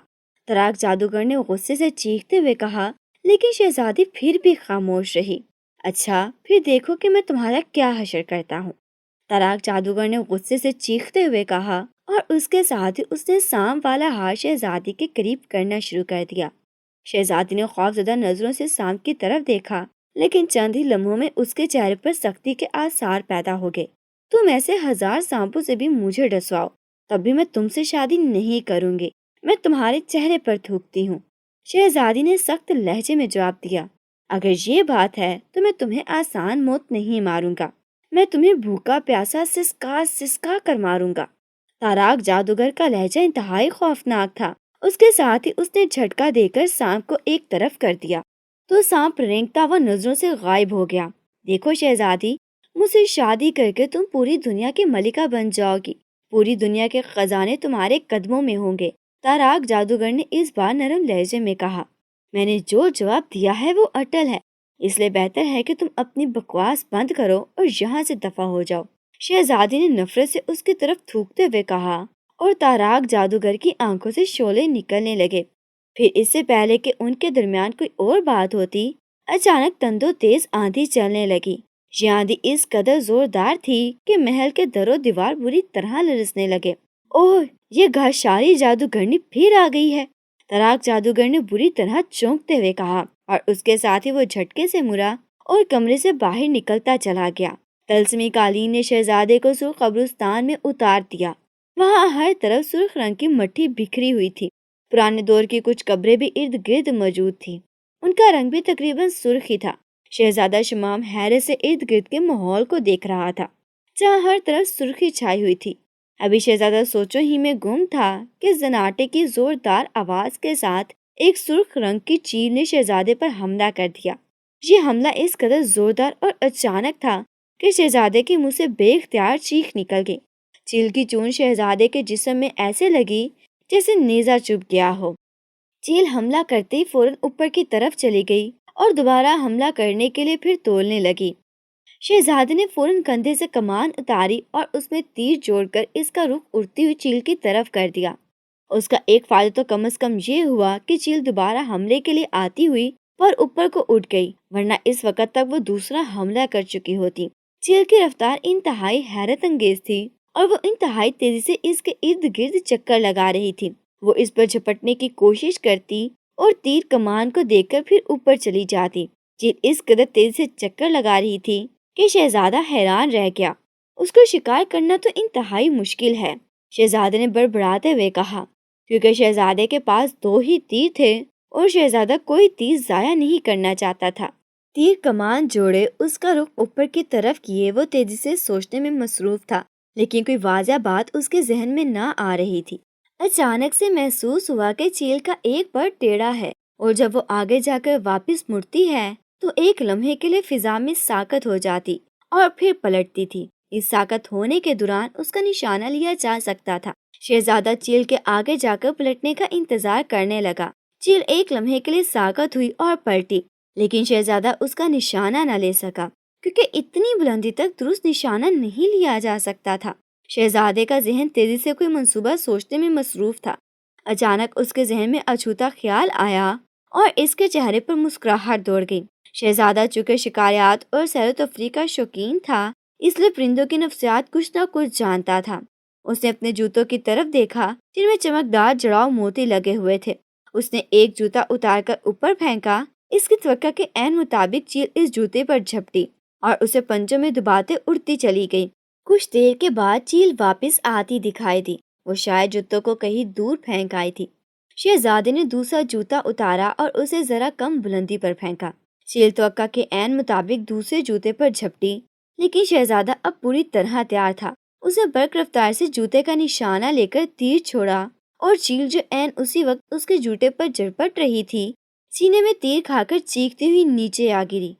تاراک جادوگر نے غصے سے چیختے ہوئے کہا، لیکن شہزادی پھر بھی خاموش رہی۔ اچھا، پھر دیکھو کہ میں تمہارا کیا حشر کرتا ہوں، تاراک جادوگر نے غصے سے چیختے ہوئے کہا، اور اس کے ساتھ ہی اس نے سانپ والا ہاتھ شہزادی کے قریب کرنا شروع کر دیا۔ شہزادی نے خوفزدہ نظروں سے سانپ کی طرف دیکھا، لیکن چند ہی لمحوں میں اس کے چہرے پر سختی کے آثار پیدا ہو گئے۔ تم ایسے 1000 سانپوں سے بھی مجھے ڈسواؤ، تب بھی میں تم سے شادی نہیں کروں گی، میں تمہارے چہرے پر تھوکتی ہوں، شہزادی نے سخت لہجے میں جواب دیا۔ اگر یہ بات ہے تو میں تمہیں آسان موت نہیں ماروں گا، میں تمہیں بھوکا پیاسا سسکا سسکا کر ماروں گا۔ تاراک جادوگر کا لہجہ انتہائی خوفناک تھا، اس کے ساتھ ہی اس نے جھٹکا دے کر سانپ کو ایک طرف کر دیا تو سانپ رینگتا ہوا نظروں سے غائب ہو گیا۔ دیکھو شہزادی، مجھ سے شادی کر کے تم پوری دنیا کی ملکہ بن جاؤ گی، پوری دنیا کے خزانے تمہارے قدموں میں ہوں گے۔ تاراک جادوگر نے اس بار نرم لہجے میں کہا، میں نے جو جواب دیا ہے وہ اٹل ہے، اس لیے بہتر ہے کہ تم اپنی بکواس بند کرو اور یہاں سے دفع ہو جاؤ۔ شہزادی نے نفرت سے اس کی طرف تھوکتے ہوئے کہا، اور تاراک جادوگر کی آنکھوں سے شعلے نکلنے لگے۔ پھر اس سے پہلے کہ ان کے درمیان کوئی اور بات ہوتی، اچانک تندو تیز آندھی چلنے لگی۔ یہ آندھی اس قدر زوردار تھی کہ محل کے در و دیوار بری طرح لرزنے لگے۔ اوہ، یہ گھاشاری جادوگرنی پھر آ گئی ہے، تاراک جادوگر نے بری طرح چونکتے ہوئے کہا، اور اس کے ساتھ ہی وہ جھٹکے سے مرا اور کمرے سے باہر نکلتا چلا گیا۔ طلسمی قالین نے شہزادے کو سرخ قبرستان میں اتار دیا۔ وہاں ہر طرف سرخ رنگ کی مٹی بکھری ہوئی تھی۔ پرانے دور کی کچھ قبریں بھی ارد گرد موجود تھیں، ان کا رنگ بھی تقریباً سرخ ہی تھا۔ شہزادہ شمام حیرت سے ارد گرد کے ماحول کو دیکھ رہا تھا، جہاں ہر طرف سرخی چھائی ہوئی تھی۔ ابھی شہزادہ سوچوں ہی میں گم تھا کہ زناٹے کی زوردار آواز کے ساتھ ایک سرخ رنگ کی چیل نے شہزادے پر حملہ کر دیا۔ یہ حملہ اس قدر زوردار اور اچانک تھا کہ شہزادے کے منہ سے بے اختیار چیخ نکل گئی۔ چیل کی چون شہزادے کے جسم میں ایسے لگی جیسے نیزہ چبھ گیا ہو۔ چیل حملہ کرتے ہی فوراً اوپر کی طرف چلی گئی اور دوبارہ حملہ کرنے کے لیے پھر تولنے لگی۔ شہزادے نے فوراً کندھے سے کمان اتاری اور اس میں تیر جوڑ کر اس کا رخ اڑتی ہوئی چیل کی طرف کر دیا۔ اس کا ایک فائدہ تو کم از کم یہ ہوا کہ چیل دوبارہ حملے کے لیے آتی ہوئی پر اوپر کو اٹھ گئی، ورنہ اس وقت تک وہ دوسرا حملہ کر چکی ہوتی۔ چیل کی رفتار انتہائی حیرت انگیز تھی اور وہ انتہائی تیزی سے اس کے ارد گرد چکر لگا رہی تھی۔ وہ اس پر جھپٹنے کی کوشش کرتی اور تیر کمان کو دیکھ کر پھر اوپر چلی جاتی۔ چیل اس قدر تیزی سے چکر لگا رہی تھی کہ شہزادہ حیران رہ گیا۔ اس کو شکار کرنا تو انتہائی مشکل ہے، شہزادے نے بڑبڑاتے ہوئے کہا، کیونکہ شہزادے کے پاس 2 ہی تیر تھے اور شہزادہ کوئی تیر ضائع نہیں کرنا چاہتا تھا۔ تیر کمان جوڑے اس کا رخ اوپر کی طرف کیے وہ تیزی سے سوچنے میں مصروف تھا، لیکن کوئی واضح بات اس کے ذہن میں نہ آ رہی تھی۔ اچانک سے محسوس ہوا کہ چیل کا ایک پر ٹیڑھا ہے، اور جب وہ آگے جا کر واپس مڑتی ہے تو ایک لمحے کے لیے فضا میں ساکت ہو جاتی اور پھر پلٹتی تھی۔ اس ساکت ہونے کے دوران اس کا نشانہ لیا جا سکتا تھا۔ شہزادہ چیل کے آگے جا کر پلٹنے کا انتظار کرنے لگا۔ چیل ایک لمحے کے لیے ساکت ہوئی اور پلٹی، لیکن شہزادہ اس کا نشانہ نہ لے سکا، کیونکہ اتنی بلندی تک درست نشانہ نہیں لیا جا سکتا تھا۔ شہزادے کا ذہن تیزی سے کوئی منصوبہ سوچنے میں مصروف تھا۔ اچانک اس کے ذہن میں اچھوتا خیال آیا اور اس کے چہرے پر مسکراہٹ دوڑ گئی۔ شہزادہ چونکہ شکاریات اور سیر و تفریح کا شوقین تھا، اس لیے پرندوں کی نفسیات کچھ نہ کچھ جانتا تھا۔ اس نے اپنے جوتوں کی طرف دیکھا جن میں چمکدار جڑاؤ موتی لگے ہوئے تھے۔ اس نے ایک جوتا اتار کر اوپر پھینکا۔ اس کی توقع کے عین مطابق چیل اس جوتے پر جھپٹی اور اسے پنجوں میں دباتے اڑتی چلی گئی۔ کچھ دیر کے بعد چیل واپس آتی دکھائی دی۔ وہ شاید جوتوں کو کہیں دور پھینک آئی تھی۔ شہزادے نے دوسرا جوتا اتارا اور اسے ذرا کم بلندی پر پھینکا۔ چیل توقع کے عین مطابق دوسرے جوتے پر جھپٹی، لیکن شہزادہ اب پوری طرح تیار تھا۔ اس نے برق رفتار سے جوتے کا نشانہ لے کر تیر چھوڑا اور چیل جو عین اسی وقت اس کے جوتے پر جھپٹ رہی تھی، سینے میں تیر کھا کر چیختی ہوئی نیچے آ گری۔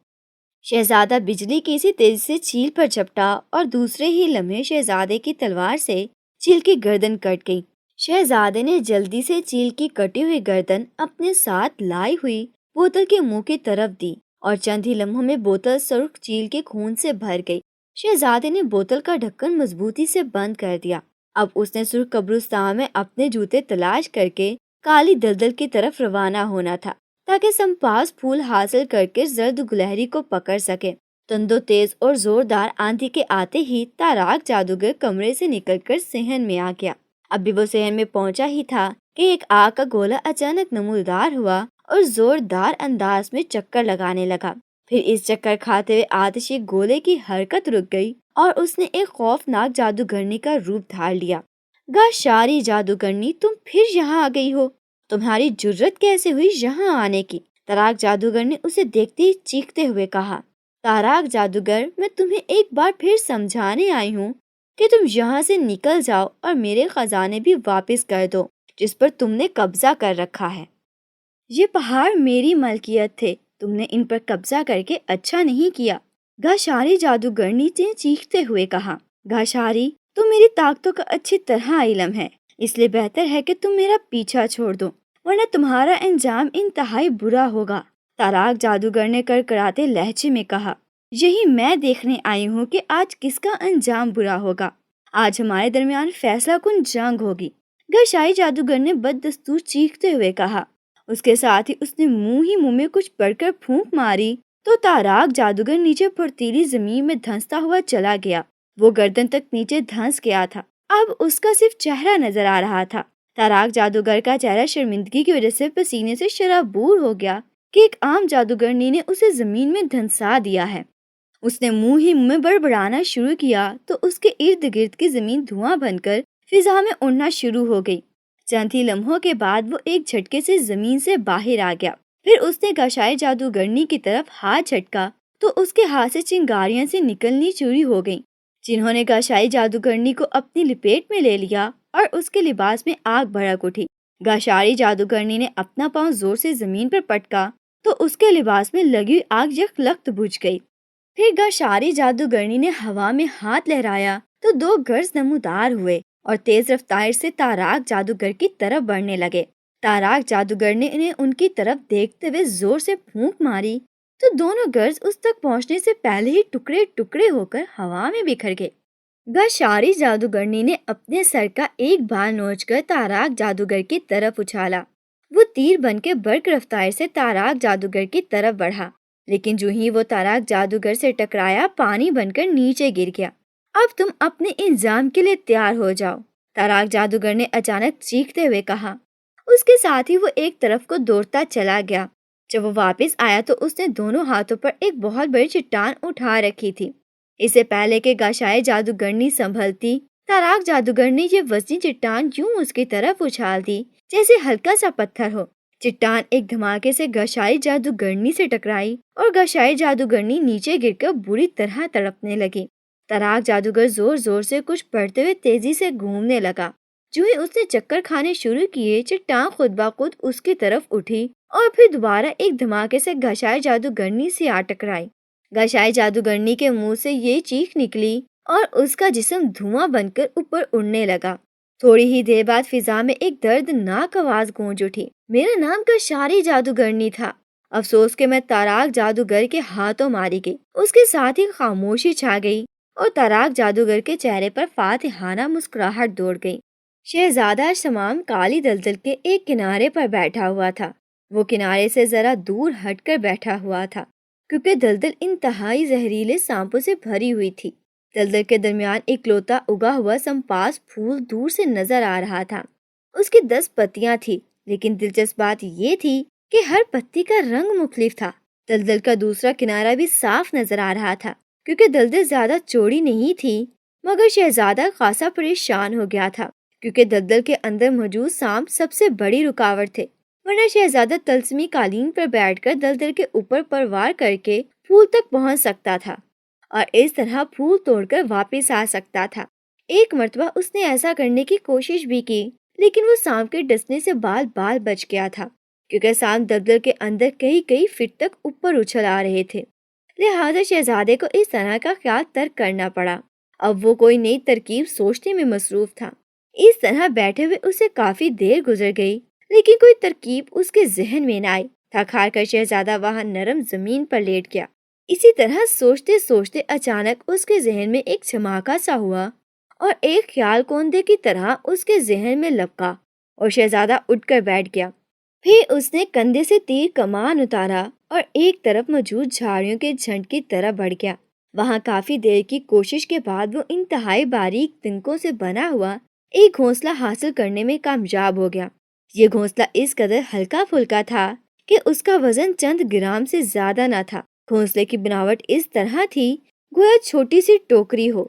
شہزادہ بجلی کی سی تیزی سے چیل پر جھپٹا اور دوسرے ہی لمحے شہزادے کی تلوار سے چیل کی گردن کٹ گئی۔ شہزادے نے جلدی سے چیل کی کٹی ہوئی گردن اپنے ساتھ لائی ہوئی بوتل کے منہ کی طرف دی اور چند ہی لمحوں میں بوتل سرخ چیل کے خون سے بھر گئی۔ شہزادے نے بوتل کا ڈھکن مضبوطی سے بند کر دیا۔ اب اس نے سرخ قبرستان میں اپنے جوتے تلاش کر کے کالی دلدل کی طرف روانہ ہونا تھا، تاکہ سمپاس پھول حاصل کر کے زرد گلہری کو پکڑ سکے۔ تندو تیز اور زوردار آندھی کے آتے ہی تاراک جادوگر کمرے سے نکل کر صحن میں آ گیا۔ اب بھی وہ صحن میں پہنچا ہی تھا کہ ایک آگ کا گولا اچانک نمودار ہوا اور زوردار انداز میں چکر لگانے لگا۔ پھر اس چکر کھاتے ہوئے آتشی گولے کی حرکت رک گئی اور اس نے ایک خوفناک جادوگرنی کا روپ دھار لیا۔ گاشاری جادوگرنی، تم پھر یہاں آ گئی ہو، تمہاری جرت کیسے ہوئی یہاں آنے کی؟ تاراک جادوگر نے اسے دیکھتے ہی چیختے ہوئے کہا۔ تاراک جادوگر، میں تمہیں ایک بار پھر سمجھانے آئی ہوں کہ تم یہاں سے نکل جاؤ اور میرے خزانے بھی واپس کر دو۔ جس پر تم نے قبضہ کر رکھا ہے۔ یہ پہاڑ میری ملکیت تھے، تم نے ان پر قبضہ کر کے اچھا نہیں کیا، گاشاری جادوگرنی نے چیختے ہوئے کہا۔ گاشاری، تم میری طاقتوں کا اچھی طرح علم ہے، اس لیے بہتر ہے کہ تم میرا پیچھا چھوڑ دو، ورنہ تمہارا انجام انتہائی برا ہوگا۔ تاراک جادوگر نے کڑکڑاتے لہجے میں کہا، یہی میں دیکھنے آئی ہوں کہ آج کس کا انجام برا ہوگا۔ آج ہمارے درمیان فیصلہ کن جنگ ہوگی، گاشائی جادوگر نے بددستور چیختے ہوئے کہا۔ اس کے ساتھ ہی اس نے منہ میں کچھ پڑ کر پھونک ماری تو تاراک جادوگر نیچے پرتیلی زمین میں دھنستا ہوا چلا گیا۔ وہ گردن تک نیچے دھنس گیا تھا، اب اس کا صرف چہرہ نظر آ رہا تھا۔ تاراک جادوگر کا چہرہ شرمندگی کی وجہ سے پسینے سے شرابور ہو گیا کہ ایک عام جادوگرنی نے اسے زمین میں دھنسا دیا ہے۔ اس نے منہ میں بڑبڑانا شروع کیا تو اس کے ارد گرد کی زمین دھواں بن کر فضا میں اڑنا شروع ہو گئی۔ چند ہی لمحوں کے بعد وہ ایک جھٹکے سے زمین سے باہر آ گیا۔ پھر اس نے گاشائی جادوگرنی کی طرف ہاتھ جھٹکا تو اس کے ہاتھ سے چنگاریاں سے نکلنی شروع ہو گئیں، جنہوں نے گاشائی جادوگرنی کو اپنی لپیٹ میں لے لیا اور اس کے لباس میں آگ بھڑک اٹھی۔ گاشاری جادوگرنی نے اپنا پاؤں زور سے زمین پر پٹکا تو اس کے لباس میں لگی آگ یکلخت بجھ گئی۔ پھر گاشاری جادوگرنی نے ہوا میں ہاتھ لہرایا تو دو گرز نمودار ہوئے اور تیز رفتار سے تاراک جادوگر کی طرف بڑھنے لگے۔ تاراک جادوگر نے ان کی طرف دیکھتے ہوئے زور سے پھونک ماری تو دونوں گرز اس تک پہنچنے سے پہلے ہی ٹکڑے ٹکڑے ہو کر ہوا میں بکھر گئے۔ گاشاری جادوگرنی نے اپنے سر کا ایک بال نوچ کر تاراک جادوگر کی طرف اچھالا۔ وہ تیر بن کے برق رفتار سے تاراک جادوگر کی طرف بڑھا، لیکن جو ہی وہ تاراک جادوگر سے ٹکرایا پانی بن کر نیچے گر گیا۔ اب تم اپنے انجام کے لیے تیار ہو جاؤ، تاراک جادوگر نے اچانک چیختے ہوئے کہا۔ اس کے ساتھ ہی وہ ایک طرف کو دوڑتا چلا گیا۔ جب وہ واپس آیا تو اس نے دونوں ہاتھوں پر ایک بہت بڑی چٹان اٹھا رکھی تھی۔ اس سے پہلے کہ گاشائے جادوگرنی سنبھلتی، تاراک جادوگر نے یہ وزنی چٹان یوں اس کی طرف اچھال دی جیسے ہلکا سا پتھر ہو۔ چٹان ایک دھماکے سے گاشائی جادوگرنی سے ٹکرائی اور گاشائی جادوگرنی نیچے گر کر بری طرح تڑپنے لگی۔ تاراک جادوگر زور زور سے کچھ پڑھتے ہوئے تیزی سے گھومنے لگا۔ جو ہی اس نے چکر کھانے شروع کیے، چٹان خود بخود اس کی طرف اٹھی اور پھر دوبارہ ایک دھماکے سے گاشائی جادوگرنی سے آ ٹکرائی۔ گاشائی جادوگرنی کے منہ سے یہ چیخ نکلی اور اس کا جسم دھواں بن کر اوپر اڑنے لگا۔ تھوڑی ہی دیر بعد فضا میں ایک دردناک آواز گونج اٹھی۔ میرا نام گاشاری جادوگرنی تھا، افسوس کہ میں تاراک جادوگر کے ہاتھوں ماری گئی۔ اس کے ساتھ ہی خاموشی چھا گئی اور تاراک جادوگر کے چہرے پر فاتحانہ مسکراہٹ دوڑ گئی۔ شہزادہ شمام کالی دلدل کے ایک کنارے پر بیٹھا ہوا تھا۔ وہ کنارے سے ذرا دور ہٹ کر بیٹھا ہوا تھا کیونکہ دلدل انتہائی زہریلے سانپوں سے بھری ہوئی تھی۔ دلدل کے درمیان ایک لوتا اگا ہوا سمپاس پھول دور سے نظر آ رہا تھا۔ اس کی 10 پتیاں تھی، لیکن دلچسپ بات یہ تھی کہ ہر پتی کا رنگ مختلف تھا۔ دلدل کا دوسرا کنارہ بھی صاف نظر آ رہا تھا کیونکہ دلدل زیادہ چوڑی نہیں تھی، مگر شہزادہ خاصا پریشان ہو گیا تھا کیونکہ دلدل کے اندر موجود سانپ سب سے بڑی رکاوٹ تھے، ورنہ شہزادہ تلسمی قالین پر بیٹھ کر دلدل کے اوپر پروار کر کے پھول تک پہنچ سکتا تھا اور اس طرح پھول توڑ کر واپس آ سکتا تھا۔ ایک مرتبہ اس نے ایسا کرنے کی کوشش بھی کی، لیکن وہ سانپ کے ڈسنے سے بال بال بچ گیا تھا کیونکہ سانپ دلدل کے اندر کئی فٹ تک اوپر اچھل آ رہے تھے۔ لہٰذا شہزادے کو اس طرح کا خیال ترک کرنا پڑا۔ اب وہ کوئی نئی ترکیب سوچنے میں مصروف تھا۔ اس طرح بیٹھے ہوئے اسے کافی دیر گزر گئی، لیکن کوئی ترکیب اس کے ذہن میں نہ آئی۔ تھک ہار کر شہزادہ وہاں نرم زمین پر لیٹ گیا۔ اسی طرح سوچتے سوچتے اچانک اس کے ذہن میں ایک جھماکا سا ہوا اور ایک خیال کوندے کی طرح اس کے ذہن میں لپکا اور شہزادہ اٹھ کر بیٹھ گیا۔ پھر اس نے کندھے سے تیر کمان اتارا اور ایک طرف موجود جھاڑیوں کے جھنڈ کی طرف بڑھ گیا۔ وہاں کافی دیر کی کوشش کے بعد وہ انتہائی باریک تنکوں سے بنا ہوا ایک گھونسلہ حاصل کرنے میں کامیاب ہو گیا۔ یہ گھونسلہ اس قدر ہلکا پھلکا تھا کہ اس کا وزن چند گرام سے زیادہ نہ تھا۔ گھونسلے کی بناوٹ اس طرح تھی گویا چھوٹی سی ٹوکری ہو۔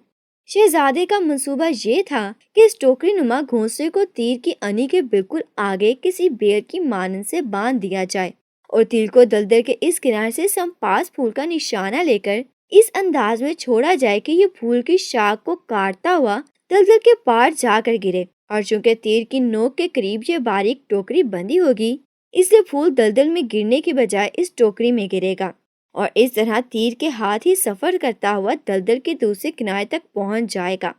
شہزادے کا منصوبہ یہ تھا کہ اس ٹوکری نما گھونسلے کو تیر کی انی کے بالکل آگے کسی بیل کی مانند سے باندھ دیا جائے اور تیر کو دلدل کے اس کنارے سے سمپاس پھول کا نشانہ لے کر اس انداز میں چھوڑا جائے کہ یہ پھول کی شاخ کو کاٹتا ہوا دلدل کے پار جا کر گرے۔ اور چونکہ تیر کی نوک کے قریب یہ باریک ٹوکری بندی ہوگی، اس لیے پھول دلدل میں گرنے کی بجائے اس ٹوکری میں گرے گا، اور اس طرح تیر کے ہاتھ ہی سفر کرتا ہوا دلدل کے دوسرے کنارے تک پہنچ جائے گا۔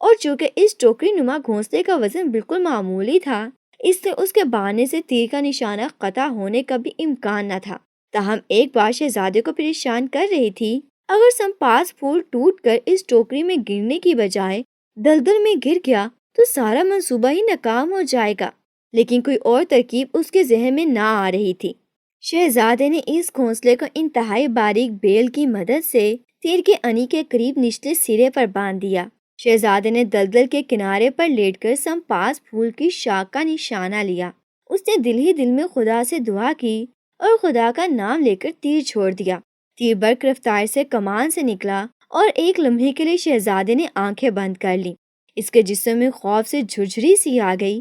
اور چونکہ اس ٹوکری نما گھونسلے کا وزن بالکل معمولی تھا، اس لیے اس کے بانے سے تیر کا نشانہ قطع ہونے کا بھی امکان نہ تھا۔ تاہم ایک بات شہزادے کو پریشان کر رہی تھی، اگر سمپاس پھول ٹوٹ کر اس ٹوکری میں گرنے کی بجائے دلدل میں گر گیا تو سارا منصوبہ ہی ناکام ہو جائے گا۔ لیکن کوئی اور ترکیب اس کے ذہن میں نہ آ رہی تھی۔ شہزادے نے اس گھونسلے کو انتہائی باریک بیل کی مدد سے تیر کے انی کے قریب نچلے سرے پر باندھ دیا۔ شہزادے نے دلدل کے کنارے پر لیٹ کر سمپاس پھول کی شاخ کا نشانہ لیا۔ اس نے دل ہی دل میں خدا سے دعا کی اور خدا کا نام لے کر تیر چھوڑ دیا۔ تیر برق رفتار سے کمان سے نکلا اور ایک لمحے کے لیے شہزادے نے آنکھیں بند کر لی۔ اس کے جسم میں خوف سے جھرجھری سی آ گئی،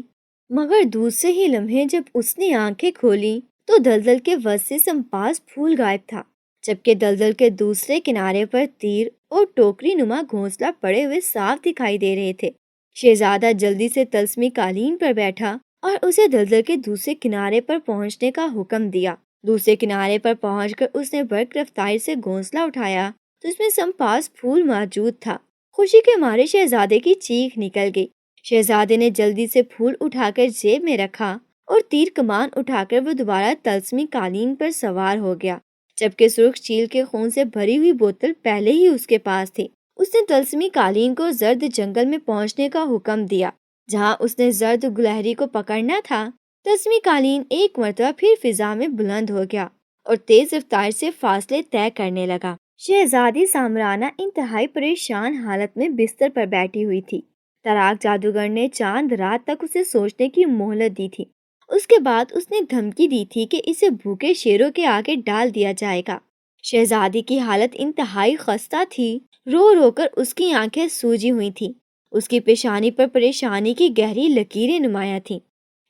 مگر دوسرے ہی لمحے جب اس نے آنکھیں کھولی تو دلدل کے وسط سے سمپاس پھول غائب تھا، جبکہ دلدل کے دوسرے کنارے پر تیر اور ٹوکری نما گھونسلہ پڑے ہوئے صاف دکھائی دے رہے تھے۔ شہزادہ جلدی سے طلسمی قالین پر بیٹھا اور اسے دلدل کے دوسرے کنارے پر پہنچنے کا حکم دیا۔ دوسرے کنارے پر پہنچ کر اس نے برق رفتاری سے گھونسلہ اٹھایا تو اس میں سمپاس پھول موجود تھا۔ خوشی کے مارے شہزادے کی چیخ نکل گئی۔ شہزادے نے جلدی سے پھول اٹھا کر جیب میں رکھا اور تیر کمان اٹھا کر وہ دوبارہ طلسمی قالین پر سوار ہو گیا، جبکہ سرخ چیل کے خون سے بھری ہوئی بوتل پہلے ہی اس کے پاس تھی۔ اس نے طلسمی قالین کو زرد جنگل میں پہنچنے کا حکم دیا، جہاں اس نے زرد گلہری کو پکڑنا تھا۔ طلسمی قالین ایک مرتبہ پھر فضا میں بلند ہو گیا اور تیز رفتار سے فاصلے طے کرنے لگا۔ شہزادی سامرانہ انتہائی پریشان حالت میں بستر پر بیٹھی ہوئی تھی۔ تاراک جادوگر نے چاند رات تک اسے سوچنے کی مہلت دی تھی۔ اس کے بعد اس نے دھمکی دی تھی کہ اسے بھوکے شیروں کے آگے ڈال دیا جائے گا۔ شہزادی کی حالت انتہائی خستہ تھی، رو رو کر اس کی آنکھیں سوجی ہوئی تھیں۔ اس کی پیشانی پر پریشانی کی گہری لکیریں نمایاں تھیں۔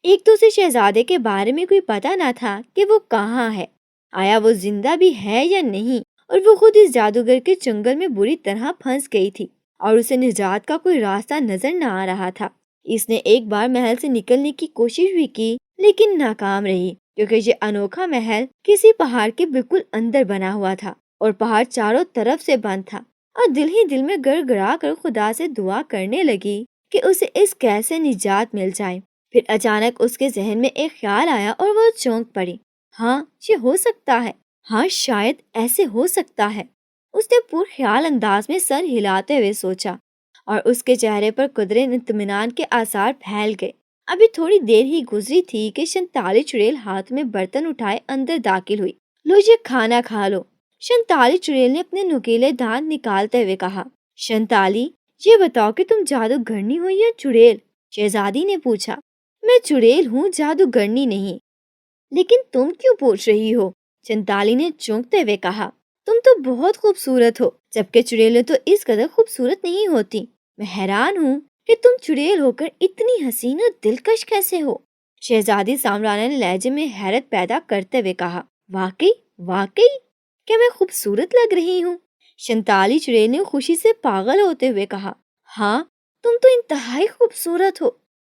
ایک تو اسے شہزادے کے بارے میں کوئی پتہ نہ تھا کہ وہ کہاں ہے، آیا وہ زندہ بھی ہے یا نہیں، اور وہ خود اس جادوگر کے چنگل میں بری طرح پھنس گئی تھی اور اسے نجات کا کوئی راستہ نظر نہ آ رہا تھا۔ اس نے ایک بار محل سے نکلنے کی کوشش بھی کی لیکن ناکام رہی، کیونکہ یہ انوکھا محل کسی پہاڑ کے بالکل اندر بنا ہوا تھا اور پہاڑ چاروں طرف سے بند تھا، اور دل ہی دل میں گڑ گڑا کر خدا سے دعا کرنے لگی کہ اسے اس قید سے نجات مل جائے۔ پھر اچانک اس کے ذہن میں ایک خیال آیا اور وہ چونک پڑی۔ ہاں، یہ ہو سکتا ہے، ہاں شاید ایسے ہو سکتا ہے۔ اس نے پر خیال انداز میں سر ہلاتے ہوئے سوچا، اور اس کے چہرے پر قدرے اطمینان کے آثار پھیل گئے۔ ابھی تھوڑی دیر ہی گزری تھی کہ شنتالی چڑیل ہاتھ میں برتن اٹھائے اندر داخل ہوئی۔ لو یہ کھانا کھا لو، شنتالی چڑیل نے اپنے نکیلے دانت نکالتے ہوئے کہا۔ شنتالی، یہ بتاؤ کہ تم جادوگرنی ہو یا چڑیل؟ شہزادی نے پوچھا۔ میں چڑیل ہوں، جادوگرنی نہیں۔ لیکن تم کیوں پوچھ رہی ہو؟ شنتالی نے چونکتے ہوئے کہا۔ تم تو بہت خوبصورت ہو، جبکہ چڑیلیں تو اس قدر خوبصورت نہیں ہوتی۔ میں حیران ہوں کہ تم چڑیل ہو کر اتنی حسین اور دلکش کیسے ہو؟ شہزادی سامرانہ نے لہجے میں حیرت پیدا کرتے ہوئے کہا۔ واقعی واقعی کیا میں خوبصورت لگ رہی ہوں؟ شنتالی چڑیل نے خوشی سے پاگل ہوتے ہوئے کہا۔ ہاں، تم تو انتہائی خوبصورت ہو،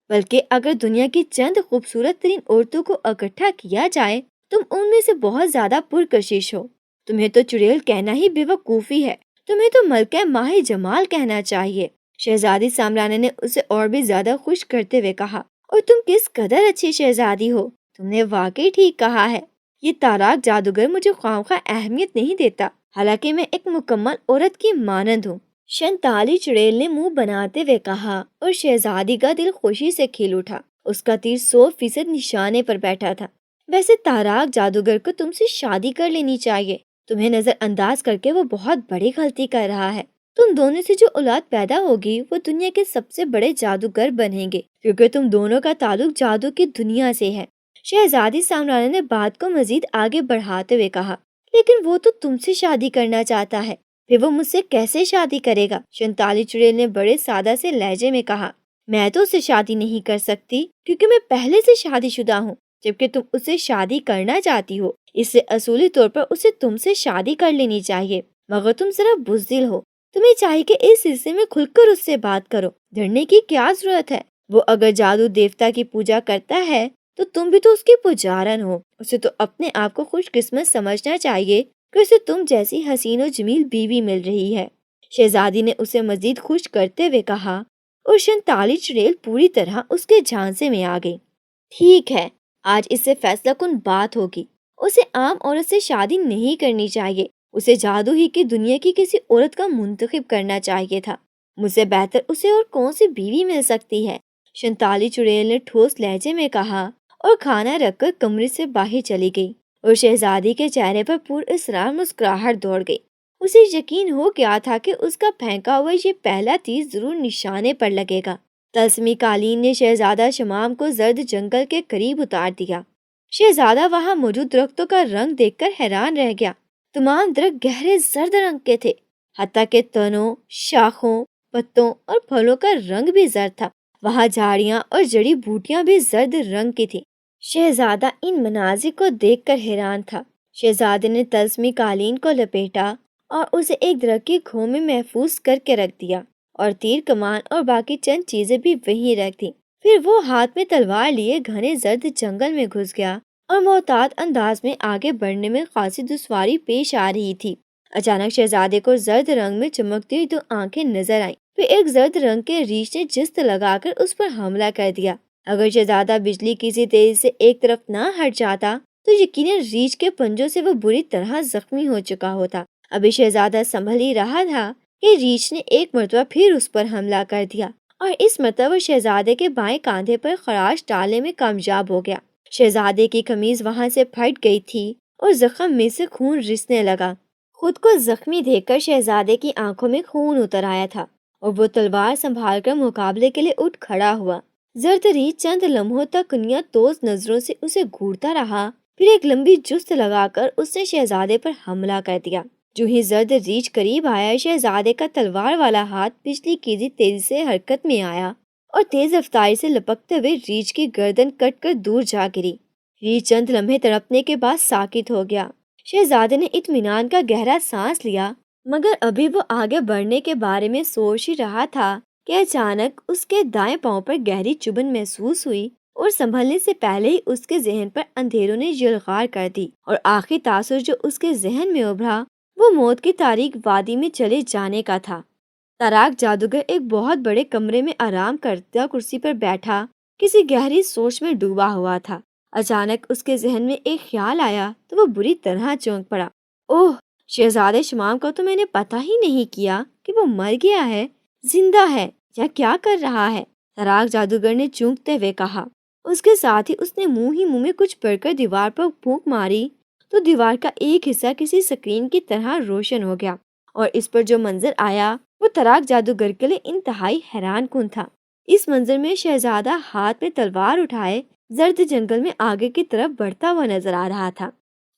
بلکہ اگر دنیا کی چند خوبصورت ترین عورتوں کو اکٹھا کیا جائے تم ان میں سے بہت زیادہ پرکشش ہو۔ تمہیں تو چڑیل کہنا ہی بے وقوفی ہے، تمہیں تو ملکہ ماہ جمال کہنا چاہیے۔ شہزادی سامرانہ نے اسے اور بھی زیادہ خوش کرتے ہوئے کہا۔ اور تم کس قدر اچھی شہزادی ہو، تم نے واقعی ٹھیک کہا ہے۔ یہ تاراک جادوگر مجھے خواہ اہمیت نہیں دیتا، حالانکہ میں ایک مکمل عورت کی مانند ہوں۔ شنتالی چڑیل نے منہ بناتے ہوئے کہا، اور شہزادی کا دل خوشی سے کھل اٹھا۔ اس کا تیر 100% نشانے پر بیٹھا تھا۔ ویسے تاراک جادوگر کو تم سے شادی کر لینی چاہیے، تمہیں نظر انداز کر کے وہ بہت بڑی غلطی کر رہا ہے۔ تم دونوں سے جو اولاد پیدا ہوگی وہ دنیا کے سب سے بڑے جادوگر بنیں گے، کیونکہ تم دونوں کا تعلق جادو کی دنیا سے ہے۔ شہزادی سامرانہ نے بات کو مزید آگے بڑھاتے ہوئے کہا۔ لیکن وہ تو تم سے شادی کرنا چاہتا ہے، پھر وہ مجھ سے کیسے شادی کرے گا؟ شنتالی چڑیل نے بڑے سادہ سے لہجے میں کہا۔ میں تو اسے شادی نہیں کر سکتی کیونکہ میں پہلے سے شادی شدہ ہوں، جبکہ تم اسے شادی کرنا چاہتی ہو، اس سے اصولی طور پر اسے تم سے شادی کر لینی چاہیے۔ مگر تم ذرا بزدل ہو، تمہیں چاہیے کہ اس سلسلے میں کھل کر اس سے بات کرو، ڈرنے کی کیا ضرورت ہے؟ وہ اگر جادو دیوتا کی پوجا کرتا ہے تو تم بھی تو اس کی پجارن ہو، اسے تو اپنے آپ کو خوش قسمت سمجھنا چاہیے کہ اسے تم جیسی حسین و جمیل بیوی مل رہی ہے۔ شہزادی نے اسے مزید خوش کرتے ہوئے کہا اور شنتالی چڑیل پوری طرح اس کے جھانسے میں آ گئی۔ ٹھیک ہے، آج اس سے فیصلہ کن بات ہوگی، اسے عام عورت سے شادی نہیں کرنی چاہیے، اسے جادو ہی کی دنیا کی کسی عورت کا منتخب کرنا چاہیے تھا۔ مجھ سے بہتر اسے اور کون سی بیوی مل سکتی ہے؟ شنتالی چڑیل نے ٹھوس لہجے میں کہا اور کھانا رکھ کر کمرے سے باہر چلی گئی، اور شہزادی کے چہرے پر پر اسرار مسکراہٹ دوڑ گئی۔ اسے یقین ہو گیا تھا کہ اس کا پھینکا ہوا یہ پہلا تیر ضرور نشانے پر لگے گا۔ تلسمی قالین نے شہزادہ شمام کو زرد جنگل کے قریب اتار دیا۔ شہزادہ وہاں موجود درختوں کا رنگ دیکھ کر حیران رہ گیا۔ تمام درخت گہرے زرد رنگ کے تھے، حتیٰ کہ تنوں، شاخوں، پتوں اور پھلوں کا رنگ بھی زرد تھا۔ وہاں جھاڑیاں اور جڑی بوٹیاں بھی زرد رنگ کی تھیں۔ شہزادہ ان مناظر کو دیکھ کر حیران تھا۔ شہزادے نے تلسمی قالین کو لپیٹا اور اسے ایک درخت کی کھو میں محفوظ کر کے رکھ دیا، اور تیر کمان اور باقی چند چیزیں بھی وہیں رکھ دیں۔ پھر وہ ہاتھ میں تلوار لیے گھنے زرد جنگل میں گھس گیا اور محتاط انداز میں آگے بڑھنے میں خاصی دشواری پیش آ رہی تھی۔ اچانک شہزادے کو زرد رنگ میں چمکتی ہوئی دو آنکھیں نظر آئیں۔ پھر ایک زرد رنگ کے ریچھ نے جست لگا کر اس پر حملہ کر دیا۔ اگر شہزادہ بجلی کسی تیزی سے ایک طرف نہ ہٹ جاتا تو یقیناً ریچھ کے پنجوں سے وہ بری طرح زخمی ہو چکا ہوتا۔ ابھی شہزادہ سنبھل ہی رہا تھا کہ ریچھ نے ایک مرتبہ پھر اس پر حملہ کر دیا، اور اس مرتبہ شہزادے کے بائیں کاندھے پر خراش ڈالنے میں کامیاب ہو گیا۔ شہزادے کی قمیض وہاں سے پھٹ گئی تھی اور زخم میں سے خون رسنے لگا۔ خود کو زخمی دیکھ کر شہزادے کی آنکھوں میں خون اتر آیا تھا، اور وہ تلوار سنبھال کر مقابلے کے لیے اٹھ کھڑا ہوا۔ زرد ریچھ چند لمحوں تک کنیا توز نظروں سے اسے گھورتا رہا، پھر ایک لمبی جست لگا کر اس نے شہزادے پر حملہ کر دیا۔ جو ہی زرد ریچھ قریب آیا، شہزادے کا تلوار والا ہاتھ بجلی کی تیزی سے حرکت میں آیا اور تیز رفتاری سے لپکتے ہوئے ریچھ کی گردن کٹ کر دور جا گری۔ ریچھ چند لمحے تڑپنے کے بعد ساکت ہو گیا۔ شہزادے نے اطمینان کا گہرا سانس لیا، مگر ابھی وہ آگے بڑھنے کے بارے میں سوچ ہی رہا تھا کہ اچانک اس کے دائیں پاؤں پر گہری چبھن محسوس ہوئی، اور سنبھلنے سے پہلے ہی اس کے ذہن پر اندھیروں نے یلغار کر دی، اور آخری تاثر جو اس کے ذہن میں ابھرا وہ موت کی تاریک وادی میں چلے جانے کا تھا۔ تاراک جادوگر ایک بہت بڑے کمرے میں آرام کرتا کرسی پر بیٹھا کسی گہری سوچ میں ڈوبا ہوا تھا۔ اچانک اس کے ذہن میں ایک خیال آیا تو وہ بری طرح چونک پڑا۔ اوہ، شہزادے شمام کا تو میں نے پتہ ہی نہیں کیا کہ وہ مر گیا ہے، زندہ ہے یا کیا کر رہا ہے، تاراک جادوگر نے چونکتے ہوئے کہا۔ اس کے ساتھ ہی اس نے منہ میں کچھ پڑھ کر دیوار پر پھونک ماری تو دیوار کا ایک حصہ کسی سکرین کی طرح روشن ہو گیا، اور اس پر جو منظر آیا وہ تاراک جادوگر کے لیے انتہائی حیران کن تھا۔ اس منظر میں شہزادہ ہاتھ میں تلوار اٹھائے زرد جنگل میں آگے کی طرف بڑھتا ہوا نظر آ رہا تھا۔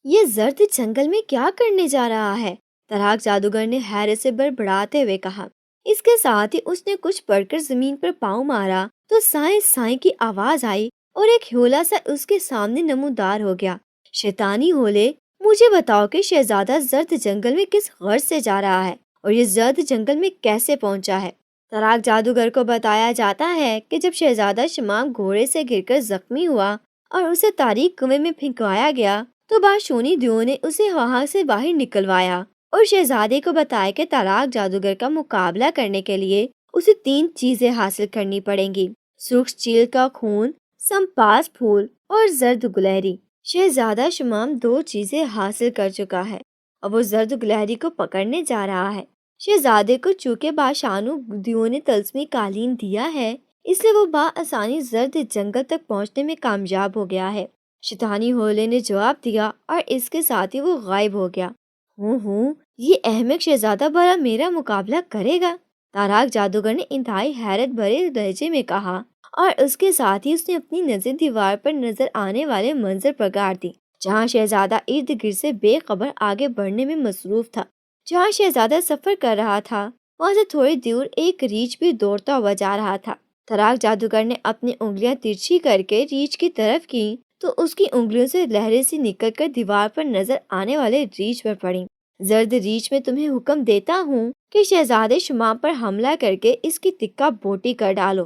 یہ زرد جنگل میں کیا کرنے جا رہا ہے؟ تاراک جادوگر نے حیرت سے بڑبڑاتے ہوئے کہا۔ اس کے ساتھ ہی اس نے کچھ پڑھ کر زمین پر پاؤں مارا تو سائیں سائیں کی آواز آئی، اور ایک ہیولا سا اس کے سامنے نمودار ہو گیا۔ شیطانی ہولے، مجھے بتاؤ کہ شہزادہ زرد جنگل میں کس غرض سے جا رہا ہے، اور یہ زرد جنگل میں کیسے پہنچا ہے؟ تاراک جادوگر کو بتایا جاتا ہے کہ جب شہزادہ شمام گھوڑے سے گر کر زخمی ہوا اور اسے تاریک کنویں میں پھینکایا گیا تو باشونی دیو نے اسے وہاں سے باہر نکلوایا، اور شہزادے کو بتایا کہ تاراک جادوگر کا مقابلہ کرنے کے لیے اسے 3 چیزیں حاصل کرنی پڑیں گی: سرخ چیل کا خون، سمپاس پھول اور زرد گلہری۔ شہزادہ شمام 2 چیزیں حاصل کر چکا ہے، اور وہ زرد گلہری کو پکڑنے جا رہا ہے۔ شہزادے کو چونکہ باشانو دیو نے تلسمی قالین دیا ہے، اس لیے وہ بآسانی زرد جنگل تک پہنچنے میں کامیاب ہو گیا ہے۔ شیطانی ہولے نے جواب دیا، اور اس کے ساتھ ہی وہ غائب ہو گیا۔ ہوں، یہ احمق شہزادہ بھلا میرا مقابلہ کرے گا؟ تاراک جادوگر نے انتہائی حیرت بھرے لہجے میں کہا، اور اس کے ساتھ ہی اس نے اپنی نظر دیوار پر نظر آنے والے منظر پر گاڑ دی، جہاں شہزادہ ارد گرد سے بے خبر آگے بڑھنے میں مصروف تھا۔ جہاں شہزادہ سفر کر رہا تھا وہاں سے تھوڑی دور ایک ریچھ بھی دوڑتا ہوا جا رہا تھا۔ تاراک جادوگر نے اپنی انگلیاں ترچھی کر کے ریچھ کی طرف کی تو اس کی انگلیوں سے لہریں سی نکل کر دیوار پر نظر آنے والے ریچھ پر پڑیں۔ زرد ریچھ، میں تمہیں حکم دیتا ہوں کہ شہزادے شمام پر حملہ کر کے اس کی تکہ بوٹی کر ڈالو۔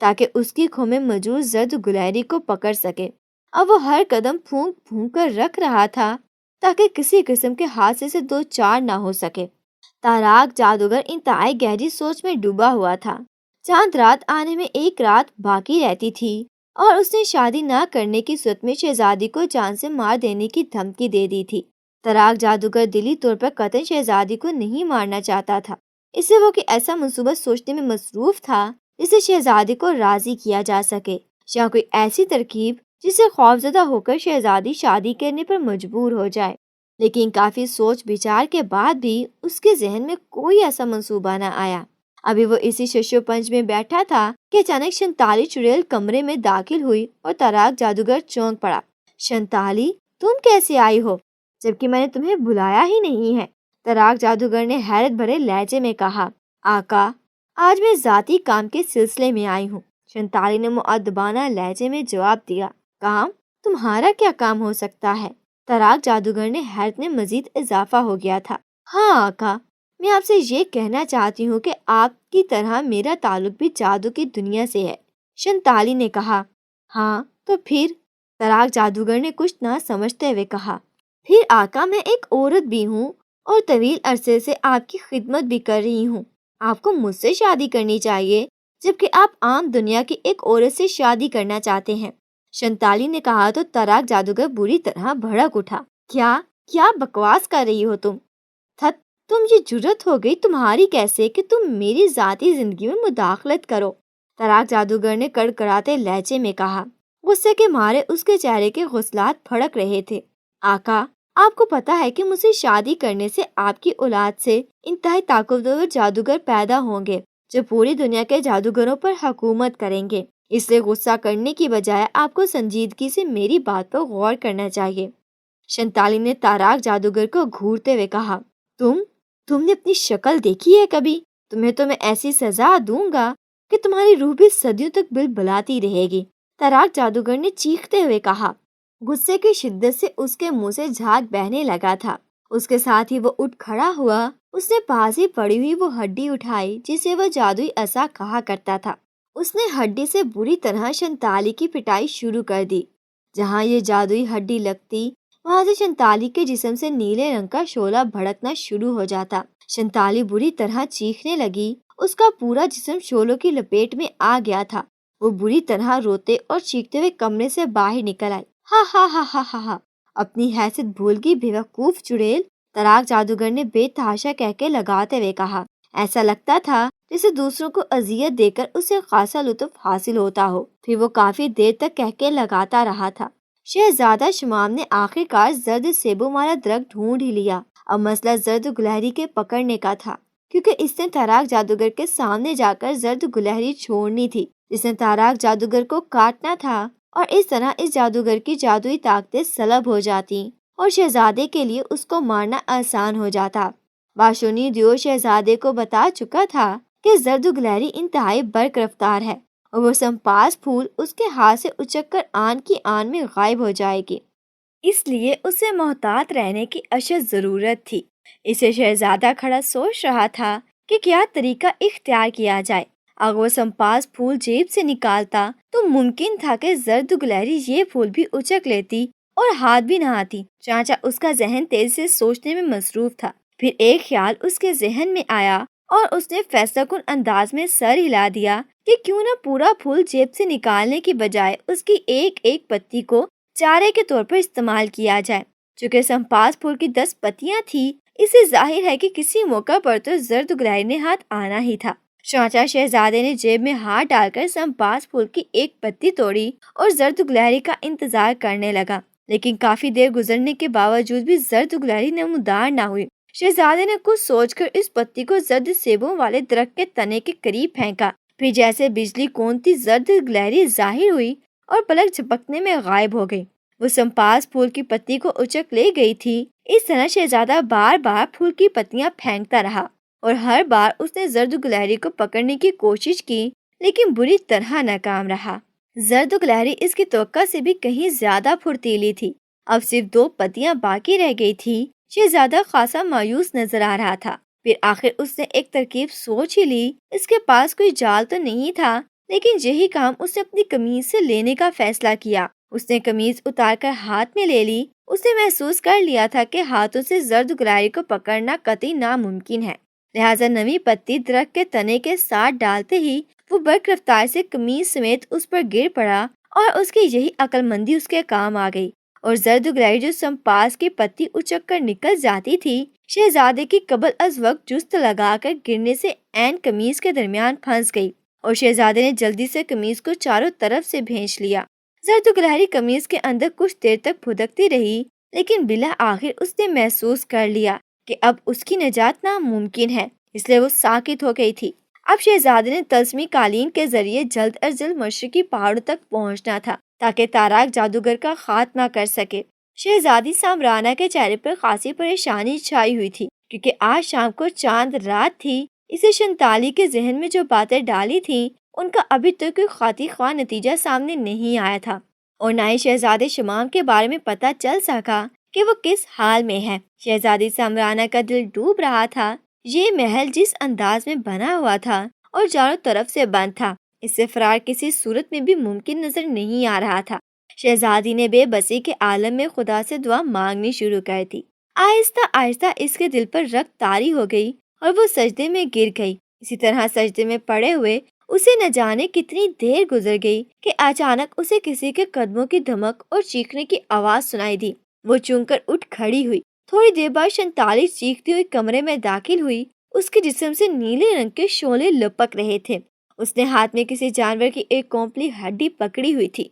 تاکہ اس کی کھو میں موجود زرد گلہری کو پکڑ سکے۔ اب وہ ہر قدم پھونک پھونک کر رکھ رہا تھا تاکہ کسی قسم کے حادثے سے دو چار نہ ہو سکے۔ تاراک جادوگر انتہائی گہری سوچ میں ڈوبا ہوا تھا۔ چاند رات آنے میں ایک رات باقی رہتی تھی اور اس نے شادی نہ کرنے کی صورت میں شہزادی کو جان سے مار دینے کی دھمکی دے دی تھی۔ تاراک جادوگر دلی طور پر قطعاً شہزادی کو نہیں مارنا چاہتا تھا، اس سے وہ کہ ایسا منصوبہ سوچنے میں مصروف تھا جسے شہزادی کو راضی کیا جا سکے، یا کوئی ایسی ترکیب جسے خوفزدہ ہو کر شہزادی شادی کرنے پر مجبور ہو جائے۔ لیکن کافی سوچ بچار کے بعد بھی اس کے ذہن میں کوئی ایسا منصوبہ نہ آیا۔ ابھی وہ اسی ششو پنج میں بیٹھا تھا کہ اچانک شنتالی چڑیل کمرے میں داخل ہوئی اور تاراک جادوگر چونک پڑا۔ شنتالی، تم کیسے آئی ہو جبکہ میں نے تمہیں بلایا ہی نہیں ہے؟ تاراک جادوگر نے حیرت بھرے لہجے میں کہا۔ آقا، آج میں ذاتی کام کے سلسلے میں آئی ہوں، شنتالی نے مؤدبانہ لہجے میں جواب دیا۔ کام؟ تمہارا کیا کام ہو سکتا ہے؟ تاراک جادوگر نے حیرت میں مزید اضافہ ہو گیا تھا۔ ہاں آقا، میں آپ سے یہ کہنا چاہتی ہوں کہ آپ کی طرح میرا تعلق بھی جادو کی دنیا سے ہے، شنتالی نے کہا۔ ہاں تو پھر؟ تاراک جادوگر نے کچھ نہ سمجھتے ہوئے کہا۔ پھر آقا، میں ایک عورت بھی ہوں اور طویل عرصے سے آپ کی خدمت بھی کر رہی ہوں۔ آپ کو مجھ سے شادی کرنی چاہیے جبکہ آپ عام دنیا کی ایک عورت سے شادی کرنا چاہتے ہیں، شنتالی نے کہا تو تاراک جادوگر بری طرح بھڑک اٹھا۔ کیا بکواس کر رہی ہو تم؟ تم یہ جرت ہو گئی تمہاری کیسے کہ تم میری ذاتی زندگی میں مداخلت کرو؟ تاراک جادوگر نے کڑکڑاتے لہجے میں کہا۔ غصے کے مارے اس کے چہرے کے غسلات پھڑک رہے تھے۔ آقا، آپ کو پتا ہے کہ مجھ سے شادی کرنے سے آپ کی اولاد سے انتہائی طاقتور جادوگر پیدا ہوں گے جو پوری دنیا کے جادوگروں پر حکومت کریں گے، اس لیے غصہ کرنے کی بجائے آپ کو سنجیدگی سے میری بات پر غور کرنا چاہیے، شنتالی نے تاراک جادوگر کو گھورتے ہوئے کہا۔ تم نے اپنی شکل دیکھی ہے کبھی؟ تمہیں تو میں ایسی سزا دوں گا کہ تمہاری روح بھی صدیوں تک بلبلاتی رہے گی، تاراک جادوگر نے چیختے ہوئے کہا۔ غصے کی شدت سے اس کے منہ سے جھاگ بہنے لگا تھا۔ اس کے ساتھ ہی وہ اٹھ کھڑا ہوا۔ اس نے پاس ہی پڑی ہوئی وہ ہڈی اٹھائی جسے وہ جادوئی عصا کہا کرتا تھا۔ اس نے ہڈی سے بری طرح شنتالی کی پٹائی شروع کر دی۔ جہاں یہ جادوئی ہڈی لگتی وہاں سے شنتالی کے جسم سے نیلے رنگ کا شعلہ بھڑکنا شروع ہو جاتا۔ شنتالی بری طرح چیخنے لگی، اس کا پورا جسم شعلوں کی لپیٹ میں آ گیا تھا۔ وہ بری طرح روتے اور چیختے ہوئے کمرے سے باہر نکل آئی۔ ہا ہا ہا ہا ہا ہا، اپنی حیثیت بھول گئی بیوقوف چڑیل، تاراک جادوگر نے بے تحاشا کہہ کے لگاتے ہوئے کہا۔ ایسا لگتا تھا جسے دوسروں کو اذیت دے کر اسے خاصا لطف حاصل ہوتا ہو۔ پھر وہ کافی دیر تک کہہ کے لگاتا رہا تھا۔ شہزادہ شمام نے آخر کار زرد سیبوں والا درخت ڈھونڈ ہی لیا۔ اب مسئلہ زرد گلہری کے پکڑنے کا تھا، کیونکہ اس نے تاراک جادوگر کے سامنے جا کر زرد گلہری چھوڑنی تھی جس نے تاراک جادوگر کو کاٹنا تھا، اور اس طرح اس جادوگر کی جادوئی طاقتیں سلب ہو جاتی اور شہزادے کے لیے اس کو مارنا آسان ہو جاتا۔ باشونی دیو شہزادے کو بتا چکا تھا کہ زرد گلہری انتہائی برق رفتار ہے اور وہ سمپاس پھول اس کے ہاتھ سے اچک کر آن کی آن میں غائب ہو جائے گی، اس لیے اسے محتاط رہنے کی اشد ضرورت تھی۔ اسے شہزادہ کھڑا سوچ رہا تھا کہ کیا طریقہ اختیار کیا جائے۔ اگر وہ سمپاس پھول جیب سے نکالتا تو ممکن تھا کہ زرد گلہری یہ پھول بھی اچک لیتی اور ہاتھ بھی نہ آتی۔ چانچہ اس کا ذہن تیزی سے سوچنے میں مصروف تھا۔ پھر ایک خیال اس کے ذہن میں آیا اور اس نے فیصلہ کن انداز میں سر ہلا دیا کہ کیوں نہ پورا پھول جیب سے نکالنے کی بجائے اس کی ایک ایک پتی کو چارے کے طور پر استعمال کیا جائے۔ چونکہ سمپاس پھول کی 10 پتیاں تھیں، اس سے ظاہر ہے کہ کسی موقع پر تو زرد گلہری نے ہاتھ آنا ہی تھا۔ چانچہ شہزادے نے جیب میں ہاتھ ڈال کر سمپاس پھول کی ایک پتی توڑی اور زرد گلہری کا انتظار کرنے لگا، لیکن کافی دیر گزرنے کے باوجود بھی زرد گلہری نمودار نہ ہوئی۔ شہزادے نے کچھ سوچ کر اس پتی کو زرد سیبوں والے درخت کے تنے کے قریب پھینکا۔ پھر جیسے بجلی کونتی زرد گلہری ظاہر ہوئی اور پلک جھپکنے میں غائب ہو گئی۔ وہ سمپاس پھول کی پتی کو اچک لے گئی تھی۔ اس طرح شہزادہ بار بار پھول کی پتیاں پھینکتا رہا اور ہر بار اس نے زرد گلہری کو پکڑنے کی کوشش کی، لیکن بری طرح ناکام رہا۔ زرد گلہری اس کی توقع سے بھی کہیں زیادہ پھرتیلی تھی۔ اب صرف 2 پتیاں باقی رہ گئی تھی۔ شہزادہ خاصا مایوس نظر آ رہا تھا۔ پھر آخر اس نے ایک ترکیب سوچ ہی لی۔ اس کے پاس کوئی جال تو نہیں تھا لیکن یہی کام اس نے اپنی قمیض سے لینے کا فیصلہ کیا۔ اس نے قمیض اتار کر ہاتھ میں لے لی۔ اس نے محسوس کر لیا تھا کہ ہاتھوں سے زرد گلہری کو پکڑنا قطعی ناممکن ہے، لہٰذا نمی پتی درخت کے تنے کے ساتھ ڈالتے ہی وہ برق رفتار سے قمیض سمیت اس پر گر پڑا، اور اس کی یہی عقل مندی اس کے کام آ گئی، اور زرد گلہری جو سمپاس کی پتی اچک کر نکل جاتی تھی، شہزادے کی قبل از وقت جست لگا کر گرنے سے عین قمیض کے درمیان پھنس گئی، اور شہزادے نے جلدی سے قمیض کو چاروں طرف سے بھینچ لیا۔ زرد گلہری قمیض کے اندر کچھ دیر تک پھدکتی رہی، لیکن بالآخر اس نے محسوس کر لیا کہ اب اس کی نجات ناممکن ہے، اس لیے وہ ساکت ہو گئی تھی۔ اب شہزادے نے طلسمی قالین کے ذریعے جلد از جلد مشرقی پہاڑوں تک پہنچنا تھا تاکہ تاراک جادوگر کا خاتمہ کر سکے۔ شہزادی سامرانہ کے چہرے پر خاصی پریشانی چھائی ہوئی تھی، کیونکہ آج شام کو چاند رات تھی۔ اسے شنتالی کے ذہن میں جو باتیں ڈالی تھیں ان کا ابھی تک کوئی خاطی خواہ نتیجہ سامنے نہیں آیا تھا، اور نہ ہی شہزادے شمام کے بارے میں پتہ چل سکا کہ وہ کس حال میں ہے۔ شہزادی سامرانہ کا دل ڈوب رہا تھا۔ یہ محل جس انداز میں بنا ہوا تھا اور چاروں طرف سے بند تھا، اس سے فرار کسی صورت میں بھی ممکن نظر نہیں آ رہا تھا۔ شہزادی نے بے بسی کے عالم میں خدا سے دعا مانگنی شروع کر دی۔ آہستہ آہستہ اس کے دل پر رگ طاری ہو گئی اور وہ سجدے میں گر گئی۔ اسی طرح سجدے میں پڑے ہوئے اسے نہ جانے کتنی دیر گزر گئی کہ اچانک اسے کسی کے قدموں کی دھمک اور چیخنے کی آواز سنائی دی۔ وہ چونک کر اٹھ کھڑی ہوئی۔ تھوڑی دیر بعد شنتالی چیختی ہوئی کمرے میں داخل ہوئی۔ اس کے جسم سے نیلے رنگ کے شعلے لپک رہے تھے۔ اس نے ہاتھ میں کسی جانور کی ایک کونپلی ہڈی پکڑی ہوئی تھی۔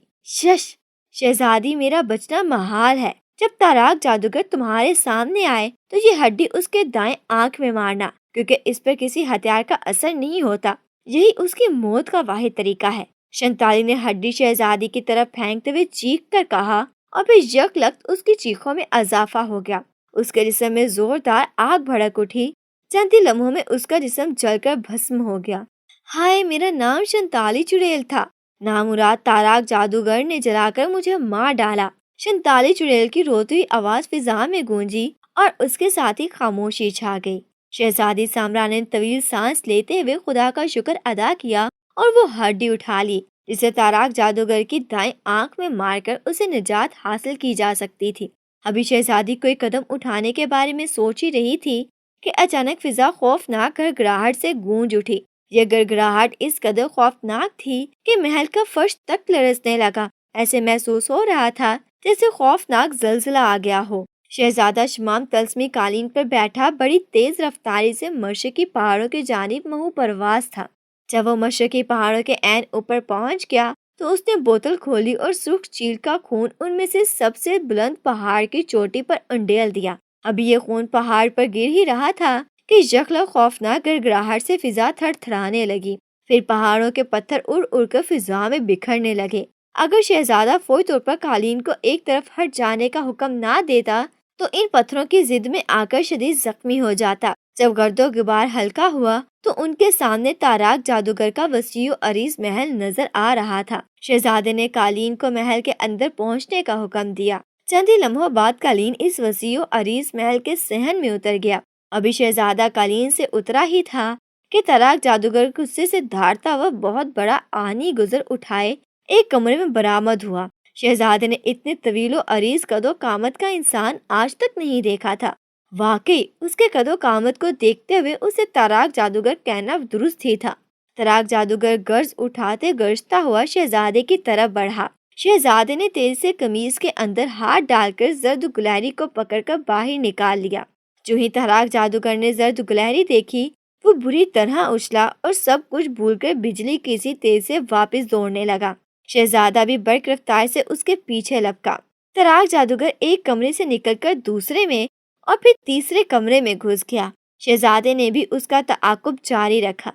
شہزادی، میرا بچنا محال ہے۔ جب تاراک جادوگر تمہارے سامنے آئے تو یہ ہڈی اس کے دائیں آنکھ میں مارنا، کیونکہ اس پر کسی ہتھیار کا اثر نہیں ہوتا۔ یہی اس کی موت کا واحد طریقہ ہے۔ شنتالی نے ہڈی شہزادی کی طرف پھینکتے ہوئے چیخ کر کہا، اور پھر یک لخت اس کی چیخوں میں اضافہ ہو گیا۔ اس کے جسم میں زوردار آگ بھڑک اٹھی۔ چند ہی لمحوں میں اس کا جسم جل کر بھسم ہو گیا۔ ہائے، میرا نام شنتالی چڑیل تھا۔ نامراد تاراک جادوگر نے جلا کر مجھے مار ڈالا۔ شنتالی چڑیل کی روتی ہوئی آواز فضا میں گونجی اور اس کے ساتھ ہی خاموشی چھا گئی۔ شہزادی سامرانہ نے طویل سانس لیتے ہوئے خدا کا شکر ادا کیا اور وہ ہڈی اٹھا لی جسے تاراک جادوگر کی دائیں آنکھ میں مار کر اسے نجات حاصل کی جا سکتی تھی۔ ابھی شہزادی کوئی قدم اٹھانے کے بارے میں سوچ ہی رہی تھی کہ اچانک فضا خوفناک گڑگڑاہٹ سے گونج اٹھی۔ یہ گڑگڑاہٹ اس قدر خوفناک تھی کہ محل کا فرش تک لرزنے لگا۔ ایسے محسوس ہو رہا تھا جیسے خوفناک زلزلہ آ گیا ہو۔ شہزادہ شمام طلسمی قالین پر بیٹھا بڑی تیز رفتاری سے مشرقی پہاڑوں کی جانب منہ پرواز تھا۔ جب وہ مشرقی پہاڑوں کے عین اوپر پہنچ گیا تو اس نے بوتل کھولی اور سرخ چیل کا خون ان میں سے سب سے بلند پہاڑ کی چوٹی پر انڈیل دیا۔ ابھی یہ خون پہاڑ پر گر ہی رہا تھا کہ یکلخت خوفناک گڑگڑاہٹ سے فضا تھر تھرانے لگی۔ پھر پہاڑوں کے پتھر اڑ اڑ کر فضا میں بکھرنے لگے۔ اگر شہزادہ فوری طور پر قالین کو ایک طرف ہٹ جانے کا حکم نہ دیتا تو ان پتھروں کی ضد میں آ کر شدید زخمی ہو جاتا۔ جب گرد و غبار ہلکا ہوا تو ان کے سامنے تاراک جادوگر کا وسیع و عریض محل نظر آ رہا تھا۔ شہزادے نے قالین کو محل کے اندر پہنچنے کا حکم دیا۔ چند ہی لمحوں بعد قالین اس وسیع و عریض محل کے صحن میں اتر گیا۔ ابھی شہزادہ قالین سے اترا ہی تھا کہ تاراک جادوگر غصے سے دھاڑتا ہوا بہت بڑا آہنی گزر اٹھائے ایک کمرے میں برآمد ہوا۔ شہزادے نے اتنے طویل و عریض قد و قامت کا انسان آج تک نہیں دیکھا تھا۔ واقعی اس کے قد و قامت کو دیکھتے ہوئے اسے تاراک جادوگر کہنا درست ہی تھا۔ تاراک جادوگر گرز اٹھاتے گرجتا ہوا شہزادے کی طرف بڑھا۔ شہزادے نے تیزی سے قمیض کے اندر ہاتھ ڈال کر زرد گلہری کو پکڑ کر باہر نکال لیا۔ جو ہی تاراک جادوگر نے زرد گلہری دیکھی وہ بری طرح اچھلا اور سب کچھ بھول کر بجلی کی سی تیز سے واپس دوڑنے لگا۔ شہزادہ بھی برق رفتار سے اس کے پیچھے لپکا۔ تاراک جادوگر ایک کمرے سے نکل کر دوسرے میں اور پھر تیسرے کمرے میں گھس گیا۔ شہزادے نے بھی اس کا تعاقب جاری رکھا۔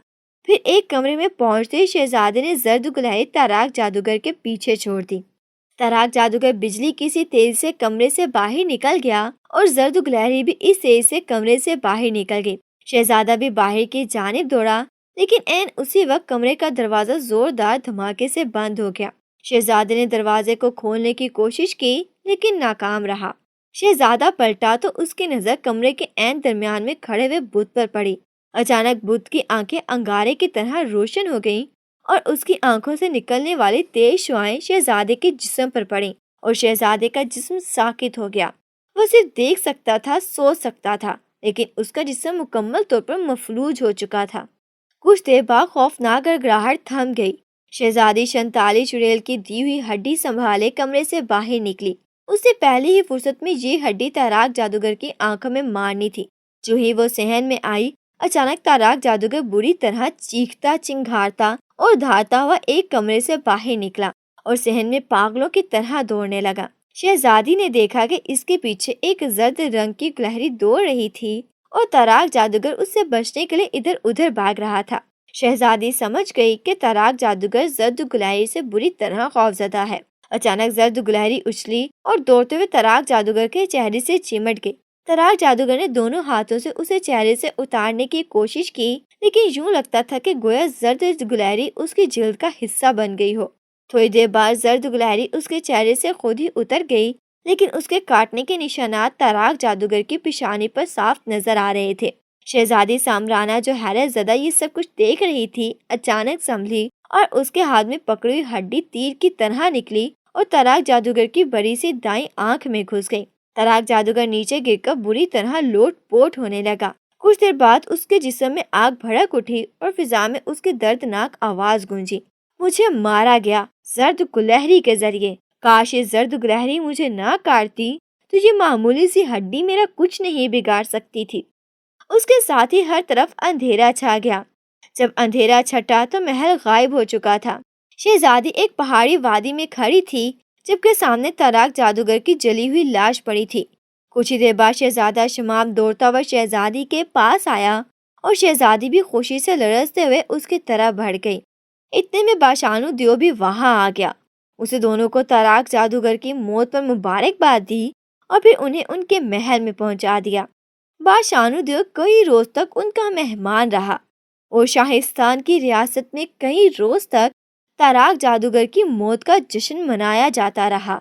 پھر ایک کمرے میں پہنچتے ہی شہزادے نے زرد گلہری تاراک جادوگر کے پیچھے چھوڑ دی۔ تاراک جادوگر بجلی کی سی تیز سے کمرے سے باہر نکل گیا اور زرد گلہری بھی اس تیز سے کمرے سے باہر نکل گئی۔ شہزادہ بھی باہر کی جانب دوڑا، لیکن عین اسی وقت کمرے کا دروازہ زوردار دھماکے سے بند ہو گیا۔ شہزادے نے دروازے کو کھولنے کی کوشش کی لیکن ناکام رہا۔ شہزادہ پلٹا تو اس کی نظر کمرے کے عین درمیان میں کھڑے ہوئے بت پر پڑی۔ اچانک بت کی آنکھیں انگارے کی طرح روشن ہو گئیں اور اس کی آنکھوں سے نکلنے والی تیز شعائیں شہزادے کے جسم پر پڑیں اور شہزادے کا جسم ساکت ہو گیا۔ وہ صرف دیکھ سکتا تھا، سوچ سکتا تھا، لیکن اس کا جسم مکمل طور پر مفلوج ہو چکا تھا۔ کچھ دیر بعد خوفناک گڑگڑاہٹ تھم گئی۔ شہزادی شنتالی چڑیل کی دی ہوئی ہڈی سنبھالے کمرے سے باہر نکلی۔ اس سے پہلی ہی فرصت میں یہ ہڈی تاراک جادوگر کی آنکھوں میں مارنی تھی۔ جو ہی وہ صحن میں آئی، اچانک تاراک جادوگر بری طرح چیختا، چنگھاڑتا اور دھاڑتا ہوا ایک کمرے سے باہر نکلا اور صحن میں پاگلوں کی طرح دوڑنے لگا۔ شہزادی نے دیکھا کہ اس کے پیچھے ایک زرد رنگ کی گلہری دوڑ رہی تھی اور تاراک جادوگر اس سے بچنے کے لیے ادھر ادھر بھاگ رہا تھا۔ شہزادی سمجھ گئی کہ تاراک جادوگر زرد گلہری سے بری طرح خوفزدہ ہے۔ اچانک زرد گلہری اچھلی اور دوڑتے ہوئے تاراک جادوگر کے چہرے سے چمٹ گئی۔ تاراک جادوگر نے دونوں ہاتھوں سے اسے چہرے سے اتارنے کی کوشش کی، لیکن یوں لگتا تھا کہ گویا زرد گلہری اس کی جلد کا حصہ بن گئی ہو۔ تھوڑی دیر بعد زرد گلہری اس کے چہرے سے خود ہی اتر گئی، لیکن اس کے کاٹنے کے نشانات تاراک جادوگر کی پیشانی پر صاف نظر آ رہے تھے۔ شہزادی سامرانہ جو حیرت زدہ یہ سب کچھ دیکھ رہی تھی، اچانک سنبھلی اور اس کے ہاتھ میں پکڑی ہوئی ہڈی تیر کی طرح نکلی اور تاراک جادوگر کی بڑی سی دائیں آنکھ میں گھس گئی۔ تاراک جادوگر نیچے گر کر بری طرح لوٹ پوٹ ہونے لگا۔ کچھ دیر بعد اس کے جسم میں آگ بھڑک اٹھی اور فضا میں اس کی دردناک آواز گونجی، مجھے مارا گیا زرد گلہری کے ذریعے۔ کاش یہ زرد گلہری مجھے نہ کاٹتی تو یہ معمولی سی ہڈی میرا کچھ نہیں بگاڑ سکتی تھی۔ اس کے ساتھ ہی ہر طرف اندھیرا چھا گیا۔ جب اندھیرا چھٹا تو محل غائب ہو چکا تھا۔ شہزادی ایک پہاڑی وادی میں کھڑی تھی، جبکہ سامنے تاراک جادوگر کی جلی ہوئی لاش پڑی تھی۔ کچھ ہی دیر بعد شہزادہ شمام دوڑتا ہوا شہزادی کے پاس آیا اور شہزادی بھی خوشی سے لرزتے ہوئے اس کی طرف بڑھ گئی۔ اتنے میں باشانو دیو بھی وہاں آ گیا۔ اسے دونوں کو تاراک جادوگر کی موت پر مبارکباد دی اور پھر انہیں ان کے محل میں پہنچا دیا۔ باشانو دیو کئی روز تک ان کا مہمان رہا اور شاہستان کی ریاست میں کئی روز تک تاراک جادوگر کی موت کا جشن منایا جاتا رہا۔